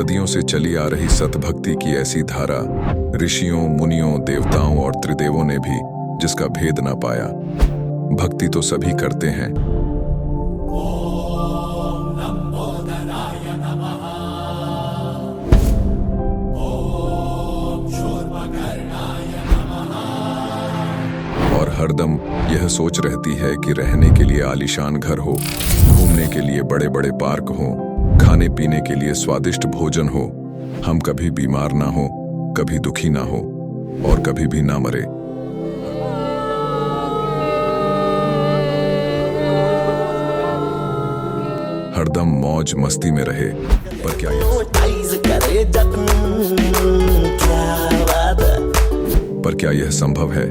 सदियों से चली आ रही सतभक्ति की ऐसी धारा, ऋषियों, मुनियों, देवताओं और त्रिदेवों ने भी जिसका भेद ना पाया। भक्ति तो सभी करते हैं, और हरदम यह सोच रहती है कि रहने के लिए आलीशान घर हो, घूमने के लिए बड़े बड़े पार्क हो, खाने पीने के लिए स्वादिष्ट भोजन हो, हम कभी बीमार ना हो, कभी दुखी ना हो और कभी भी ना मरे। हरदम मौज मस्ती में रहे। पर क्या यह संभव है?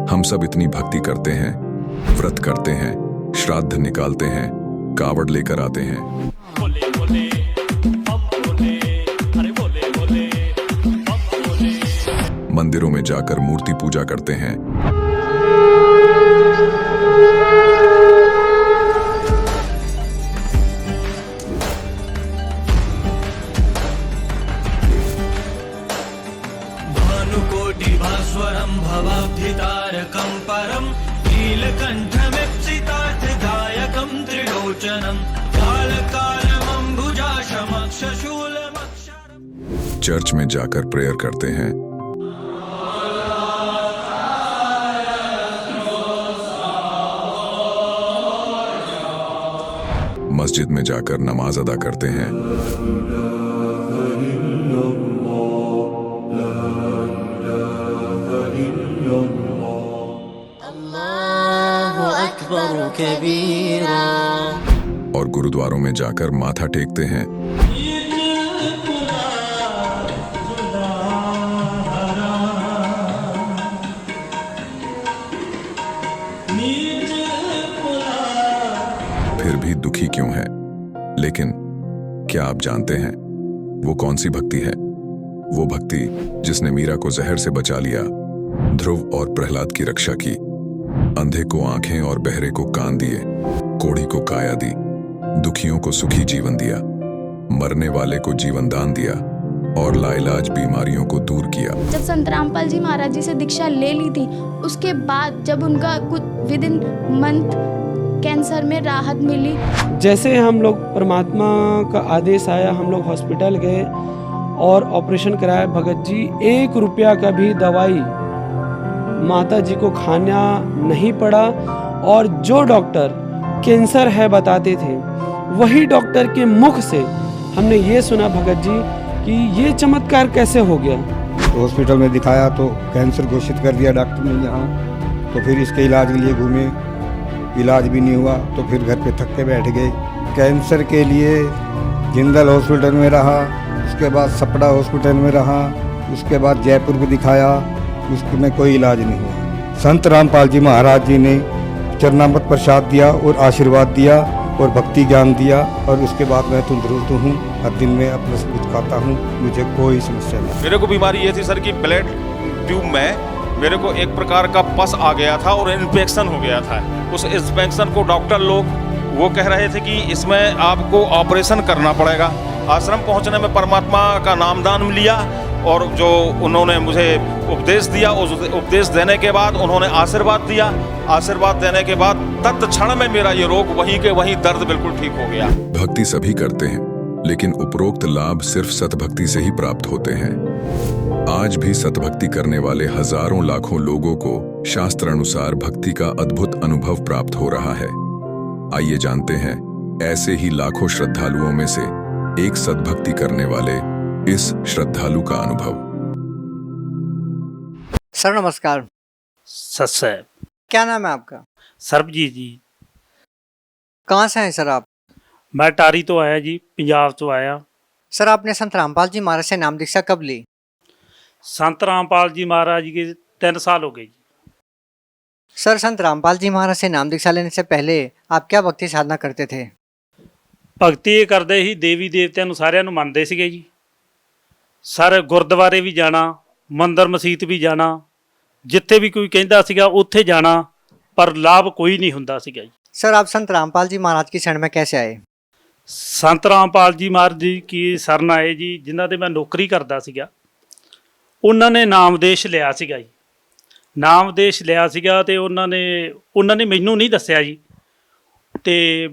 हम सब इतनी भक्ति करते हैं, व्रत करते हैं, श्राद्ध निकालते हैं, कावड़ लेकर आते हैं, बोले बोले, बोले, अरे बोले बोले, बोले। मंदिरों में जाकर मूर्ति पूजा करते हैं, भानुकोटिभास्वरं भवाब्धितारकं परं नीलकण्ठमीप्सितार्थदायकं त्रिलोचनं कालकालमम्बुजाशमक्षशूलमक्षरम्। चर्च में जाकर प्रेयर करते हैं, मस्जिद में जाकर नमाज अदा करते हैं, और गुरुद्वारों में जाकर माथा टेकते हैं, फिर भी दुखी क्यों है? लेकिन क्या आप जानते हैं वो कौन सी भक्ति है? वो भक्ति जिसने मीरा को जहर से बचा लिया, ध्रुव और प्रहलाद की रक्षा की, अंधे को आंखें और बहरे को कान दिए, कोढ़ी को काया दी, दुखियों को सुखी जीवन दिया, मरने वाले को जीवन दान दिया और लाइलाज बीमारियों को दूर किया। जब संत रामपाल जी महाराज जी से दीक्षा ले ली थी, उसके बाद जब उनका कुछ विद इन मंथ कैंसर में राहत मिली। जैसे हम लोग परमात्मा का आदेश आया, हम लोग हॉस्पिटल गए और ऑपरेशन कराया। भगत जी 1 रुपया का भी दवाई माता जी को खाना नहीं पड़ा, और जो डॉक्टर कैंसर है बताते थे, वही डॉक्टर के मुख से हमने ये सुना भगत जी कि ये चमत्कार कैसे हो गया। तो हॉस्पिटल में दिखाया तो कैंसर घोषित कर दिया डॉक्टर ने यहाँ। तो फिर इसके इलाज के लिए घूमे, इलाज भी नहीं हुआ, तो फिर घर पे थक के बैठ गए। कैंसर के लिए जिंदल हॉस्पिटल में रहा, उसके बाद सपड़ा हॉस्पिटल में रहा, उसके बाद जयपुर को दिखाया, उसमें कोई इलाज नहीं हुआ। संत रामपाल जी महाराज जी ने चरणामृत प्रसाद दिया और आशीर्वाद दिया और भक्ति ज्ञान दिया, और उसके बाद मैं तंदुरुस्त हूँ। हर दिन में अपना सब कुछ खाता हूँ, मुझे कोई समस्या नहीं। मेरे को बीमारी ये थी सर कि ब्लड ट्यूब में मेरे को एक प्रकार का पस आ गया था और इन्फेक्शन हो गया था। उस इन्फेक्शन को डॉक्टर लोग वो कह रहे थे कि इसमें आपको ऑपरेशन करना पड़ेगा। आश्रम पहुंचने में परमात्मा का नामदान लिया और जो उन्होंने मुझे उपदेश दिया, उस उपदेश देने के बाद उन्होंने आशीर्वाद दिया। आशीर्वाद देने के बाद तत्क्षण में मेरा ये रोग वहीं के वहीं दर्द बिल्कुल ठीक हो गया। भक्ति सभी करते हैं, लेकिन उपरोक्त लाभ सिर्फ सतभक्ति से ही प्राप्त होते हैं। आज भी सतभक्ति करने वाले हजारों लाखों लोगों को शास्त्र अनुसार भक्ति का अद्भुत अनुभव प्राप्त हो रहा है। आइए जानते हैं ऐसे ही लाखों श्रद्धालुओं में से एक सतभक्ति करने वाले इस श्रद्धालु का अनुभव। सर नमस्कार। सर क्या नाम है आपका? सरबजीत जी। कहाँ से हैं सर आप? मैं टारी तो आया जी, पंजाब तो आया। सर आपने संत रामपाल जी महाराज से नाम दीक्षा कब ली? संत रामपाल जी महाराज के 3 साल हो गए जी। सर संत रामपाल जी महाराज से नाम दीक्षा लेने से पहले आप क्या भक्ति साधना करते थे? भगती करते ही देवी देवतिਆਂ ਨੂੰ ਸਾਰਿਆਂ ਨੂੰ ਮੰਨਦੇ ਸੀਗੇ ਜੀ। ਸਰ ਗੁਰਦੁਆਰੇ ਵੀ ਜਾਣਾ, ਮੰਦਰ ਮਸੀਤ ਵੀ ਜਾਣਾ, ਜਿੱਥੇ ਵੀ ਕੋਈ ਕਹਿੰਦਾ ਸੀਗਾ ਉੱਥੇ ਜਾਣਾ, ਪਰ ਲਾਭ ਕੋਈ ਨਹੀਂ ਹੁੰਦਾ ਸੀਗਾ ਜੀ। सर आप संत रामपाल जी महाराज की शरण में कैसे आए? ਸੰਤ ਰਾਮਪਾਲ ਜੀ ਮਹਾਰਾਜ ਜੀ ਕੀ ਸ਼ਰਨ ਆਏ ਜੀ, ਜਿਨ੍ਹਾਂ ਦੇ ਮੈਂ ਨੌਕਰੀ ਕਰਦਾ ਸੀਗਾ। ਉਹਨਾਂ ਨੇ ਨਾਮਦੇਸ਼ ਲਿਆ ਸੀਗਾ ਜੀ, ਨਾਮਦੇਸ਼ ਲਿਆ ਸੀਗਾ ਤੇ ਉਹਨਾਂ ਨੇ ਮੈਨੂੰ ਨਹੀਂ ਦੱਸਿਆ ਜੀ। ਤੇ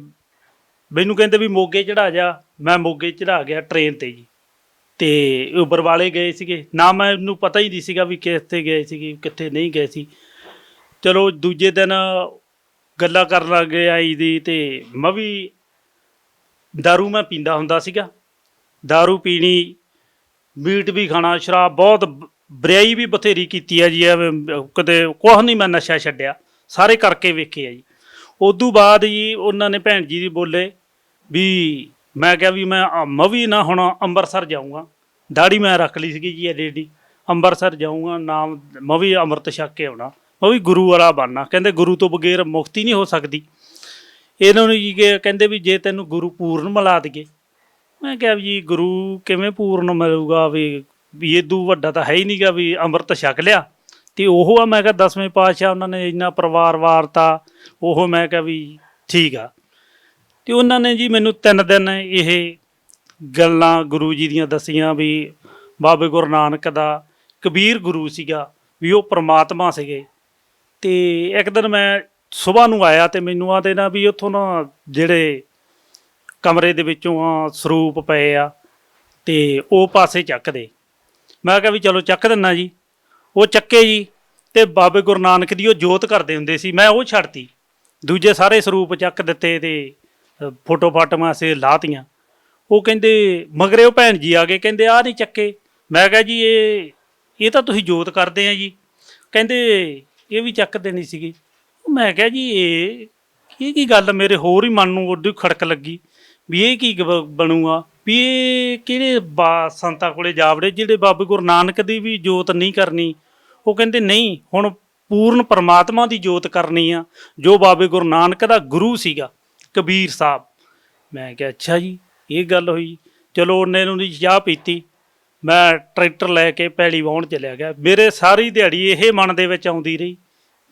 ਮੈਨੂੰ ਕਹਿੰਦੇ ਵੀ ਮੋਗੇ ਚੜਾ ਜਾ। ਮੈਂ ਮੋਗੇ ਚੜਾ ਗਿਆ ਟ੍ਰੇਨ ਤੇ ਜੀ। ਤੇ ਉਹ ਬਰਵਾਲੇ ਗਏ ਸੀਗੇ, ਨਾ ਮੈਨੂੰ ਪਤਾ ਹੀ ਨਹੀਂ ਸੀਗਾ ਵੀ ਕਿੱਥੇ ਗਏ ਸੀਗੇ ਕਿੱਥੇ ਨਹੀਂ ਗਏ ਸੀ। ਚਲੋ ਦੂਜੇ ਦਿਨ ਗੱਲਾਂ ਕਰਨ ਲੱਗ ਗਏ ਆਈ ਦੀ, ਤੇ ਮੈਂ ਵੀ ਦਾਰੂ ਮੈਂ ਪੀਂਦਾ ਹੁੰਦਾ ਸੀਗਾ, ਦਾਰੂ ਪੀਣੀ, ਮੀਟ ਵੀ ਖਾਣਾ, ਸ਼ਰਾਬ ਬਹੁਤ ਬਰਿਆਈ ਵੀ ਬਥੇਰੀ ਕੀਤੀ ਹੈ ਜੀ। ਐਵੇਂ ਕਦੇ ਕੁਛ ਨਹੀਂ ਮੈਂ ਨਸ਼ਾ ਛੱਡਿਆ, ਸਾਰੇ ਕਰਕੇ ਵੇਖੇ ਆ ਜੀ। ਉਦੋਂ ਬਾਅਦ ਜੀ ਉਹਨਾਂ ਨੇ ਭੈਣ ਜੀ ਦੀ ਬੋਲੇ ਵੀ ਮੈਂ ਕਿਹਾ ਵੀ ਮੈਂ ਵੀ ਨਾ ਹੁਣ ਅੰਮ੍ਰਿਤਸਰ ਜਾਊਂਗਾ। ਦਾੜੀ ਮੈਂ ਰੱਖ ਲਈ ਸੀਗੀ ਜੀ ਐਡੀ, ਅੰਮ੍ਰਿਤਸਰ ਜਾਊਂਗਾ, ਨਾਮ ਮੈਂ ਵੀ ਅੰਮ੍ਰਿਤ ਛਕ ਕੇ ਆਉਣਾ, ਮੈਂ ਵੀ ਗੁਰੂ ਵਾਲਾ ਬਣਨਾ। ਕਹਿੰਦੇ ਗੁਰੂ ਤੋਂ ਬਗੈਰ ਮੁਕਤੀ ਨਹੀਂ ਹੋ ਸਕਦੀ। ਇਹਨਾਂ ਨੂੰ ਜੀ ਕਹਿੰਦੇ ਵੀ ਜੇ ਤੈਨੂੰ ਗੁਰੂ ਪੂਰਨ ਮਿਲਾ ਦਈਏ। ਮੈਂ ਕਿਹਾ ਵੀ ਜੀ ਗੁਰੂ ਕਿਵੇਂ ਪੂਰਨ ਮਿਲੂਗਾ, ਵੀ ਇਦੋਂ ਵੱਡਾ ਤਾਂ ਹੈ ਹੀ ਨਹੀਂਗਾ ਵੀ ਅੰਮ੍ਰਿਤ ਛਕ ਲਿਆ। ਅਤੇ ਉਹ ਆ ਮੈਂ ਕਿਹਾ 10ਵੇਂ ਪਾਤਸ਼ਾਹ ਉਹਨਾਂ ਨੇ ਇੰਨਾ ਪਰਿਵਾਰ ਵਾਰਤਾ, ਉਹ ਮੈਂ ਕਿਹਾ ਵੀ ਠੀਕ ਆ। ਅਤੇ ਉਹਨਾਂ ਨੇ ਜੀ ਮੈਨੂੰ 3 ਦਿਨ ਇਹ ਗੱਲਾਂ ਗੁਰੂ ਜੀ ਦੀਆਂ ਦੱਸੀਆਂ ਵੀ ਬਾਬੇ ਗੁਰੂ ਨਾਨਕ ਦਾ ਕਬੀਰ ਗੁਰੂ ਸੀਗਾ, ਵੀ ਉਹ ਪ੍ਰਮਾਤਮਾ ਸੀਗੇ। ਅਤੇ ਇੱਕ ਦਿਨ ਮੈਂ ਸੁਬਾਹ ਨੂੰ ਆਇਆ ਅਤੇ ਮੈਨੂੰ ਆਖਦੇ ਨਾ ਵੀ ਉੱਥੋਂ ਨਾ ਜਿਹੜੇ ਕਮਰੇ ਦੇ ਵਿੱਚੋਂ ਸਰੂਪ ਪਏ ਆ ਅਤੇ ਉਹ ਪਾਸੇ ਚੱਕ ਦੇ। ਮੈਂ ਕਿਹਾ ਵੀ ਚਲੋ ਚੱਕ ਦਿੰਦਾ ਜੀ। ਉਹ ਚੱਕੇ ਜੀ, ਅਤੇ ਬਾਬੇ ਗੁਰੂ ਨਾਨਕ ਦੀ ਉਹ ਜੋਤ ਕਰਦੇ ਹੁੰਦੇ ਸੀ, ਮੈਂ ਉਹ ਛੱਡਤੀ। ਦੂਜੇ ਸਾਰੇ ਸਰੂਪ ਚੱਕ ਦਿੱਤੇ ਅਤੇ ਫੋਟੋ ਫਾਟੋਆਂ ਸੇ ਲਾਹਤੀਆਂ। ਉਹ ਕਹਿੰਦੇ ਮਗਰੇ ਉਹ ਭੈਣ ਜੀ ਆ ਗਏ, ਕਹਿੰਦੇ ਆਹ ਨਹੀਂ ਚੱਕੇ। ਮੈਂ ਕਿਹਾ ਜੀ ਇਹ ਤਾਂ ਤੁਸੀਂ ਜੋਤ ਕਰਦੇ ਆ ਜੀ। ਕਹਿੰਦੇ ਇਹ ਵੀ ਚੱਕ ਦੇਣੀ ਸੀਗੀ। ਮੈਂ ਕਿਹਾ ਜੀ ਇਹ ਕੀ ਗੱਲ, ਮੇਰੇ ਹੋਰ ਹੀ ਮਨ ਨੂੰ ਉਦੋਂ ਖੜਕ ਲੱਗੀ ਵੀ ਇਹ ਕੀ ਬਣੂਗਾ, ਵੀ ਇਹ ਕਿਹੜੇ ਸੰਤਾਂ ਕੋਲੇ ਜਾ ਵੜੇ ਜਿਹੜੇ ਬਾਬੇ ਗੁਰੂ ਨਾਨਕ ਦੀ ਵੀ ਜੋਤ ਨਹੀਂ ਕਰਨੀ। ਉਹ ਕਹਿੰਦੇ ਨਹੀਂ, ਹੁਣ ਪੂਰਨ ਪਰਮਾਤਮਾ ਦੀ ਜੋਤ ਕਰਨੀ ਆ, ਜੋ ਬਾਬੇ ਗੁਰੂ ਨਾਨਕ ਦਾ ਗੁਰੂ ਸੀਗਾ ਕਬੀਰ ਸਾਹਿਬ। ਮੈਂ ਕਿਹਾ ਅੱਛਾ ਜੀ, ਇਹ ਗੱਲ ਹੋਈ। ਚਲੋ ਉਹਨੇ ਨੂੰ ਦੀ ਚਾਹ ਪੀਤੀ, ਮੈਂ ਟਰੈਕਟਰ ਲੈ ਕੇ ਪੈਲੀ ਵਾਹੁਣ ਚਲਿਆ ਗਿਆ। ਮੇਰੇ ਸਾਰੀ ਦਿਹਾੜੀ ਇਹ ਮਨ ਦੇ ਵਿੱਚ ਆਉਂਦੀ ਰਹੀ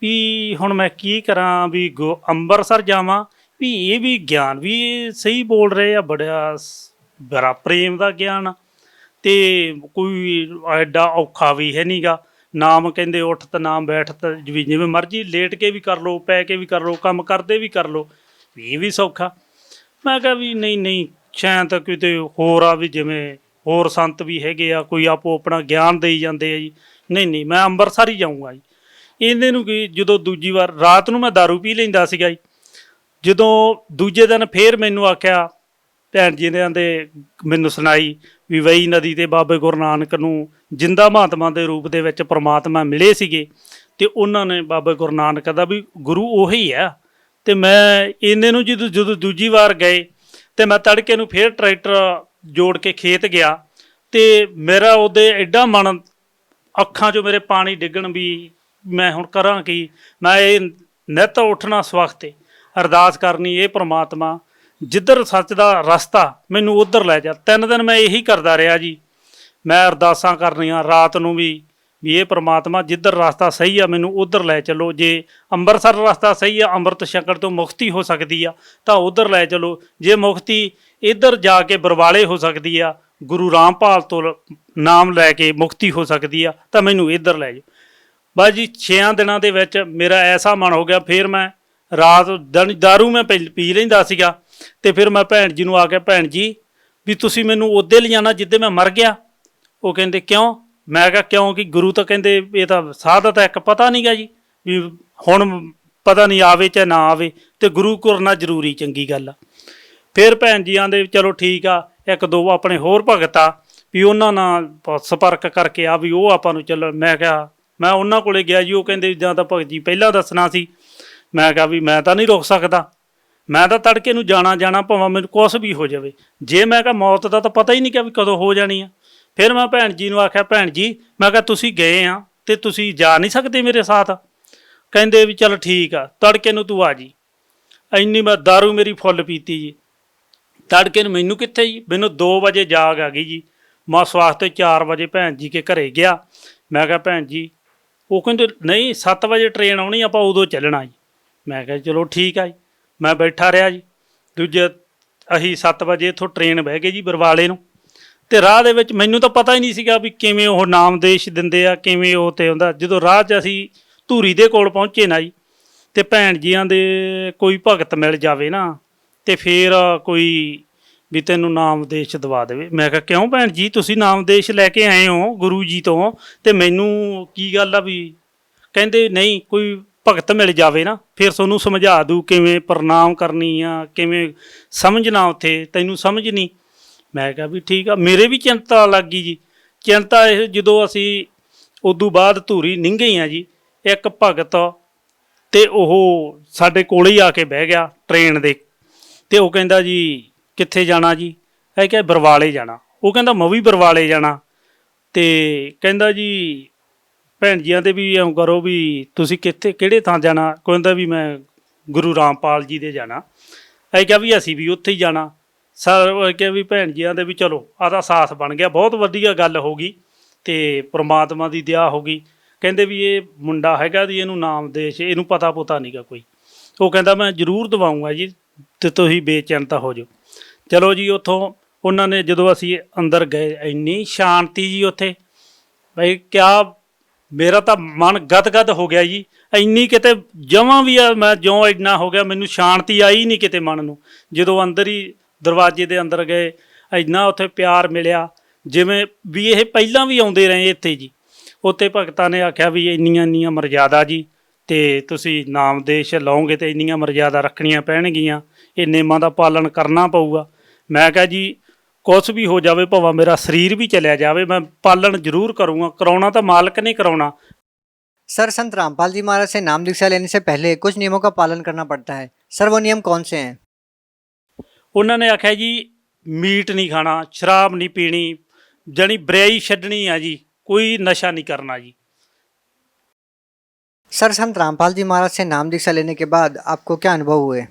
ਵੀ ਹੁਣ ਮੈਂ ਕੀ ਕਰਾਂ, ਵੀ ਅੰਮ੍ਰਿਤਸਰ ਜਾਵਾਂ, ਵੀ ਇਹ ਵੀ ਗਿਆਨ ਵੀ ਇਹ ਸਹੀ ਬੋਲ ਰਹੇ ਆ, ਬੜਾ ਪ੍ਰੇਮ ਦਾ ਗਿਆਨ, ਅਤੇ ਕੋਈ ਐਡਾ ਔਖਾ ਵੀ ਹੈ ਨਹੀਂ ਗਾ। ਨਾਮ ਕਹਿੰਦੇ ਉੱਠ ਤਾਂ ਨਾਮ ਬੈਠ ਤਾਂ ਵੀ ਜਿਵੇਂ ਮਰਜ਼ੀ ਲੇਟ ਕੇ ਵੀ ਕਰ ਲਓ, ਪੈ ਕੇ ਵੀ ਕਰ ਲਓ, ਕੰਮ ਕਰਦੇ ਵੀ ਕਰ ਲਓ, ਵੀ ਇਹ ਵੀ ਸੌਖਾ। ਮੈਂ ਕਿਹਾ ਵੀ ਨਹੀਂ ਸ਼ਾਇਦ ਕਿਤੇ ਹੋਰ ਆ, ਵੀ ਜਿਵੇਂ ਹੋਰ ਸੰਤ ਵੀ ਹੈਗੇ ਆ, ਕੋਈ ਆਪੋ ਆਪਣਾ ਗਿਆਨ ਦੇਈ ਜਾਂਦੇ ਆ ਜੀ। ਨਹੀਂ ਮੈਂ ਅੰਮ੍ਰਿਤਸਰ ਹੀ ਜਾਊਂਗਾ ਜੀ। ਇਹਦੇ ਨੂੰ ਕੀ, ਜਦੋਂ ਦੂਜੀ ਵਾਰ ਰਾਤ ਨੂੰ ਮੈਂ ਦਾਰੂ ਪੀ ਲੈਂਦਾ ਸੀਗਾ ਜੀ। ਜਦੋਂ ਦੂਜੇ ਦਿਨ ਫੇਰ ਮੈਨੂੰ ਆਖਿਆ ਭੈਣ ਜੀ ਨੇ ਮੈਨੂੰ ਸੁਣਾਈ ਵੀ ਵਈ ਨਦੀ 'ਤੇ ਬਾਬੇ ਗੁਰੂ ਨਾਨਕ ਨੂੰ ਜਿੰਦਾ ਮਹਾਤਮਾ ਦੇ ਰੂਪ ਦੇ ਵਿੱਚ ਪ੍ਰਮਾਤਮਾ ਮਿਲੇ ਸੀਗੇ, ਅਤੇ ਉਹਨਾਂ ਨੇ ਬਾਬੇ ਗੁਰੂ ਨਾਨਕ ਦਾ ਵੀ ਗੁਰੂ ਉਹੀ ਆ। ਅਤੇ ਮੈਂ ਇਹਨੇ ਨੂੰ ਜਦੋਂ ਦੂਜੀ ਵਾਰ ਗਏ ਅਤੇ ਮੈਂ ਤੜਕੇ ਨੂੰ ਫੇਰ ਟਰੈਕਟਰ ਜੋੜ ਕੇ ਖੇਤ ਗਿਆ, ਅਤੇ ਮੇਰਾ ਉਹਦੇ ਐਡਾ ਮਨ, ਅੱਖਾਂ 'ਚੋਂ ਮੇਰੇ ਪਾਣੀ ਡਿੱਗਣ ਵੀ ਮੈਂ ਹੁਣ ਕਰਾਂ ਕੀ। ਮੈਂ ਇਹ ਨਿੱਤ ਉੱਠਣਾ ਸਵਖਤੇ ਅਰਦਾਸ ਕਰਨੀ, ਇਹ ਪ੍ਰਮਾਤਮਾ ਜਿੱਧਰ ਸੱਚ ਦਾ ਰਸਤਾ ਮੈਨੂੰ ਉੱਧਰ ਲੈ ਜਾ। 3 ਦਿਨ ਮੈਂ ਇਹੀ ਕਰਦਾ ਰਿਹਾ ਜੀ। ਮੈਂ ਅਰਦਾਸਾਂ ਕਰਨੀਆਂ ਰਾਤ ਨੂੰ ਵੀ ਇਹ ਪ੍ਰਮਾਤਮਾ ਜਿੱਧਰ ਰਸਤਾ ਸਹੀ ਆ ਮੈਨੂੰ ਉੱਧਰ ਲੈ ਚੱਲੋ। ਜੇ ਅੰਮ੍ਰਿਤਸਰ ਰਸਤਾ ਸਹੀ ਆ, ਅੰਮ੍ਰਿਤ ਛਕਣ ਤੋਂ ਮੁਕਤੀ ਹੋ ਸਕਦੀ ਆ ਤਾਂ ਉੱਧਰ ਲੈ ਚੱਲੋ। ਜੇ ਮੁਕਤੀ ਇੱਧਰ ਜਾ ਕੇ ਬਰਵਾਲੇ ਹੋ ਸਕਦੀ ਆ, ਗੁਰੂ ਰਾਮਪਾਲ ਤੋਂ ਨਾਮ ਲੈ ਕੇ ਮੁਕਤੀ ਹੋ ਸਕਦੀ ਆ, ਤਾਂ ਮੈਨੂੰ ਇੱਧਰ ਲੈ ਜਾਓ। ਬਸ ਜੀ 6 ਦਿਨਾਂ ਦੇ ਵਿੱਚ ਮੇਰਾ ਐਸਾ ਮਨ ਹੋ ਗਿਆ। ਫਿਰ ਮੈਂ ਰਾਤ ਦਿਨ ਦਾਰੂ ਮੈਂ ਪੀ ਲੈਂਦਾ ਸੀਗਾ, ਅਤੇ ਫਿਰ ਮੈਂ ਭੈਣ ਜੀ ਨੂੰ ਆ ਕੇ, ਭੈਣ ਜੀ ਵੀ ਤੁਸੀਂ ਮੈਨੂੰ ਉੱਦੇ ਲਿਜਾਣਾ ਜਿੱਦੇ ਮੈਂ ਮਰ ਗਿਆ। ਉਹ ਕਹਿੰਦੇ ਕਿਉਂ? ਮੈਂ ਕਿਹਾ ਕਿਉਂ ਕਿ ਗੁਰੂ ਤਾਂ ਕਹਿੰਦੇ ਇਹ ਤਾਂ ਸਾਧਤ ਇੱਕ ਪਤਾ ਨਹੀਂ ਗਾ ਜੀ, ਵੀ ਹੁਣ ਪਤਾ ਨਹੀਂ ਆਵੇ ਚਾਹੇ ਨਾ ਆਵੇ, ਅਤੇ ਗੁਰੂ ਕਰਨਾ ਜ਼ਰੂਰੀ ਚੰਗੀ ਗੱਲ ਆ। ਫਿਰ ਭੈਣ ਜੀ ਆਂਦੇ ਚਲੋ ਠੀਕ ਆ, 1-2 ਆਪਣੇ ਹੋਰ ਭਗਤ ਆ ਵੀ ਉਹਨਾਂ ਨਾਲ ਸੰਪਰਕ ਕਰਕੇ ਆ ਵੀ ਉਹ ਆਪਾਂ ਨੂੰ ਚੱਲੋ। ਮੈਂ ਕਿਹਾ ਮੈਂ ਉਹਨਾਂ ਕੋਲੇ ਗਿਆ ਜੀ। ਉਹ ਕਹਿੰਦੇ ਜਾਂ ਤਾਂ ਭਗਤ ਜੀ ਪਹਿਲਾਂ ਦੱਸਣਾ ਸੀ। ਮੈਂ ਕਿਹਾ ਵੀ ਮੈਂ ਤਾਂ ਨਹੀਂ ਰੁਕ ਸਕਦਾ, ਮੈਂ ਤਾਂ ਤੜਕੇ ਨੂੰ ਜਾਣਾ ਭਾਵੇਂ ਮੈਨੂੰ ਕੁਛ ਵੀ ਹੋ ਜਾਵੇ। ਜੇ ਮੈਂ ਕਿਹਾ ਮੌਤ ਦਾ ਤਾਂ ਪਤਾ ਹੀ ਨਹੀਂ ਕਿ ਵੀ ਕਦੋਂ ਹੋ ਜਾਣੀ ਆ। ਫਿਰ ਮੈਂ ਭੈਣ ਜੀ ਨੂੰ ਆਖਿਆ ਭੈਣ ਜੀ ਮੈਂ ਕਿਹਾ ਤੁਸੀਂ ਗਏ ਆ ਅਤੇ ਤੁਸੀਂ ਜਾ ਨਹੀਂ ਸਕਦੇ ਮੇਰੇ ਸਾਥ? ਕਹਿੰਦੇ ਵੀ ਚੱਲ ਠੀਕ ਆ, ਤੜਕੇ ਨੂੰ ਤੂੰ ਆ ਜੀ। ਇੰਨੀ ਮੈਂ ਦਾਰੂ ਮੇਰੀ ਫੁੱਲ ਪੀਤੀ ਜੀ। ਤੜਕੇ ਨੂੰ ਮੈਨੂੰ ਕਿੱਥੇ ਜੀ, ਮੈਨੂੰ 2 ਵਜੇ ਜਾਗ ਆ ਗਈ ਜੀ। ਮੈਂ ਉਸ ਵਾਸਤੇ 4 ਵਜੇ ਭੈਣ ਜੀ ਕੇ ਘਰੇ ਗਿਆ। ਮੈਂ ਕਿਹਾ ਭੈਣ ਜੀ, ਉਹ ਕਹਿੰਦੇ ਨਹੀਂ 7 ਵਜੇ ਟ੍ਰੇਨ ਆਉਣੀ, ਆਪਾਂ ਉਦੋਂ ਚੱਲਣਾ ਜੀ। ਮੈਂ ਕਿਹਾ ਚਲੋ ਠੀਕ ਆ ਜੀ। ਮੈਂ ਬੈਠਾ ਰਿਹਾ ਜੀ। ਦੂਜੇ ਅਸੀਂ 7 ਵਜੇ ਇੱਥੋਂ ਟ੍ਰੇਨ ਬਹਿ ਗਏ ਜੀ ਬਰਵਾਲੇ ਨੂੰ। ਤੇ ਰਾਹ ਦੇ ਵਿੱਚ ਮੈਨੂੰ ਤਾਂ ਪਤਾ ਹੀ ਨਹੀਂ ਸੀਗਾ ਵੀ ਕਿਵੇਂ ਉਹ ਨਾਮਦੇਸ਼ ਦਿੰਦੇ ਆ, ਕਿਵੇਂ ਉਹ ਤੇ ਹੁੰਦਾ। ਜਦੋਂ ਰਾਹ 'ਚ ਅਸੀਂ ਧੂਰੀ ਦੇ ਕੋਲ ਪਹੁੰਚੇ ਨਾ ਜੀ, ਤੇ ਭੈਣ ਜੀਆਂ ਦੇ ਕੋਈ ਭਗਤ ਮਿਲ ਜਾਵੇ ਨਾ ਤੇ ਫੇਰ ਕੋਈ ਵੀ ਤੈਨੂੰ ਨਾਮਦੇਸ਼ ਦਵਾ ਦੇਵੇ। ਮੈਂ ਕਿਹਾ ਕਿਉਂ ਭੈਣ ਜੀ, ਤੁਸੀਂ ਨਾਮਦੇਸ਼ ਲੈ ਕੇ ਆਏ ਹੋ ਗੁਰੂ ਜੀ ਤੋਂ, ਤੇ ਮੈਨੂੰ ਕੀ ਗੱਲ ਆ ਵੀ? ਕਹਿੰਦੇ ਨਹੀਂ, ਕੋਈ ਭਗਤ ਮਿਲ ਜਾਵੇ ਨਾ ਫਿਰ ਤੁਹਾਨੂੰ ਸਮਝਾ ਦੂ ਕਿਵੇਂ ਪ੍ਰਣਾਮ ਕਰਨੀ ਆ, ਕਿਵੇਂ ਸਮਝਣਾ, ਉੱਥੇ ਤੈਨੂੰ ਸਮਝ ਨਹੀਂ। ਮੈਂ ਕਿਹਾ ਵੀ ਠੀਕ ਆ। ਮੇਰੇ ਵੀ ਚਿੰਤਾ ਲੱਗ ਗਈ ਜੀ। ਚਿੰਤਾ ਇਹ ਜਦੋਂ ਅਸੀਂ ਉਦੋਂ ਬਾਅਦ ਧੂਰੀ ਨਿੰਘੇ ਆ ਜੀ, ਇੱਕ ਭਗਤ ਤੇ ਉਹ ਸਾਡੇ ਕੋਲੇ ਹੀ ਆ ਕੇ ਬਹਿ ਗਿਆ ਟ੍ਰੇਨ ਦੇ। ਤੇ ਉਹ ਕਹਿੰਦਾ ਜੀ ਕਿੱਥੇ ਜਾਣਾ ਜੀ? ਇਹ ਕਿਹਾ ਬਰਵਾਲੇ ਜਾਣਾ। ਉਹ ਕਹਿੰਦਾ ਮੈਂ ਵੀ ਬਰਵਾਲੇ ਜਾਣਾ। ਤੇ ਕਹਿੰਦਾ ਜੀ ਭੈਣ ਜੀਆਂ ਦੇ ਵੀ ਇਉਂ ਕਰੋ ਵੀ ਤੁਸੀਂ ਕਿਹੜੇ ਥਾਂ ਜਾਣਾ? ਕਹਿੰਦਾ ਵੀ ਮੈਂ ਗੁਰੂ ਰਾਮਪਾਲ ਜੀ ਦੇ ਜਾਣਾ। ਇਹ ਕਿਹਾ ਵੀ ਅਸੀਂ ਵੀ ਉੱਥੇ ਹੀ ਜਾਣਾ। ਸਰ ਕਿਹਾ ਵੀ ਭੈਣ ਜੀਆਂ ਦੇ ਵੀ ਚਲੋ ਆਦਾ ਸਾਥ ਬਣ ਗਿਆ, ਬਹੁਤ ਵਧੀਆ ਗੱਲ ਹੋ ਗਈ ਤੇ ਪ੍ਰਮਾਤਮਾ ਦੀ ਦਇਆ ਹੋ ਗਈ। ਕਹਿੰਦੇ ਵੀ ਇਹ ਮੁੰਡਾ ਹੈਗਾ ਜੀ, ਇਹਨੂੰ ਨਾਮਦੇਸ਼, ਇਹਨੂੰ ਪਤਾ ਨਹੀਂਗਾ ਕੋਈ। ਉਹ ਕਹਿੰਦਾ ਮੈਂ ਜ਼ਰੂਰ ਦਵਾਊਂਗਾ ਜੀ ਤੇ ਤੁਸੀਂ ਬੇਚਿੰਤਾ ਹੋ ਜਾਓ। ਚਲੋ ਜੀ ਉੱਥੋਂ ਉਹਨਾਂ ਨੇ ਜਦੋਂ ਅਸੀਂ ਅੰਦਰ ਗਏ, ਇੰਨੀ ਸ਼ਾਂਤੀ ਜੀ ਉੱਥੇ, ਬਈ ਕਿਆ ਮੇਰਾ ਤਾਂ ਮਨ ਗਦ ਹੋ ਗਿਆ ਜੀ। ਇੰਨੀ ਕਿਤੇ ਜਮਾਂ ਵੀ ਆ ਮੈਂ ਜਿਉਂ ਇੰਨਾ ਹੋ ਗਿਆ, ਮੈਨੂੰ ਸ਼ਾਂਤੀ ਆਈ ਨਹੀਂ ਕਿਤੇ ਮਨ ਨੂੰ। ਜਦੋਂ ਅੰਦਰ ਹੀ ਦਰਵਾਜ਼ੇ ਦੇ ਅੰਦਰ ਗਏ, ਇੰਨਾ ਉੱਥੇ ਪਿਆਰ ਮਿਲਿਆ ਜਿਵੇਂ ਵੀ ਇਹ ਪਹਿਲਾਂ ਵੀ ਆਉਂਦੇ ਰਹੇ ਇੱਥੇ ਜੀ। ਉੱਥੇ ਭਗਤਾਂ ਨੇ ਆਖਿਆ ਵੀ ਇੰਨੀਆਂ ਮਰਜ਼ਾਦਾ ਜੀ, ਤੇ ਤੁਸੀਂ ਨਾਮਦੇਸ਼ ਲਓਗੇ ਤੇ ਇੰਨੀਆਂ ਮਰਜ਼ਾਦਾ ਰੱਖਣੀਆਂ ਪੈਣਗੀਆਂ, ਇਹ ਨੇਮਾਂ ਦਾ ਪਾਲਣ ਕਰਨਾ ਪਊਗਾ। ਮੈਂ ਕਿਹਾ ਜੀ ਕੁਛ ਵੀ ਹੋ ਜਾਵੇ, ਭਾਵੇਂ ਮੇਰਾ ਸਰੀਰ ਵੀ ਚਲਿਆ ਜਾਵੇ, ਮੈਂ ਪਾਲਣ ਜ਼रूर करूँगा। कराना तो मालिक नहीं कराना। सर, संत रामपाल जी महाराज से नाम दीक्षा लेने से पहले कुछ नियमों का पालन करना पड़ता है। सर वो नियम कौन से हैं? उन्होंने आख्या जी मीट नहीं खाना, शराब नहीं पीनी, जानी बरियाई छड्डनी है जी, कोई नशा नहीं करना जी। सर, संत रामपाल जी महाराज से नाम दीक्षा लेने के बाद आपको क्या अनुभव हुए?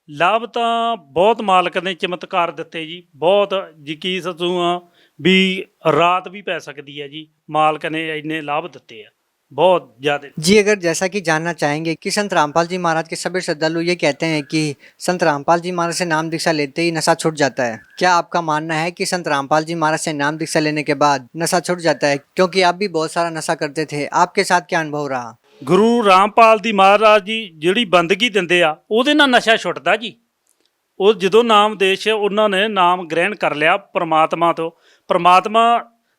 ਲਾਭ ਤਾਂ ਬਹੁਤ ਮਾਲਕ ਨੇ ਚਮਤਕਾਰ ਦਿੱਤੇ ਜੀ, ਬਹੁਤ ਜੀ। ਕੀ ਸਤੂ ਆ ਵੀ ਰਾਤ ਵੀ ਪੈ ਸਕਦੀ ਹੈ ਜੀ, ਮਾਲਕ ਨੇ ਇੰਨੇ ਲਾਭ ਦਿੱਤੇ ਆ बहुत ज़्यादा। जी, अगर जैसा कि जानना चाहेंगे कि संत रामपाल जी महाराज के सभी श्रद्धालु ये कहते हैं कि संत रामपाल जी महाराज से नाम दीक्षा लेते ही नशा छूट जाता है, क्या आपका मानना है कि संत रामपाल जी महाराज से नाम दीक्षा लेने के बाद नशा छूट जाता है? क्योंकि आप भी बहुत सारा नशा करते थे, आपके साथ क्या अनुभव रहा? गुरु रामपाल जी महाराज जी ਜਿਹੜੀ ਬੰਦਗੀ ਦਿੰਦੇ ਆ ਉਹਦੇ ਨਾਲ ਨਸ਼ਾ ਛੁੱਟਦਾ ਜੀ। ਉਹ ਜਦੋਂ ਨਾਮਦੇਸ਼ ਉਹਨਾਂ ਨੇ ਨਾਮ ਗ੍ਰਹਿਣ ਕਰ ਲਿਆ ਪਰਮਾਤਮਾ ਤੋਂ, ਪਰਮਾਤਮਾ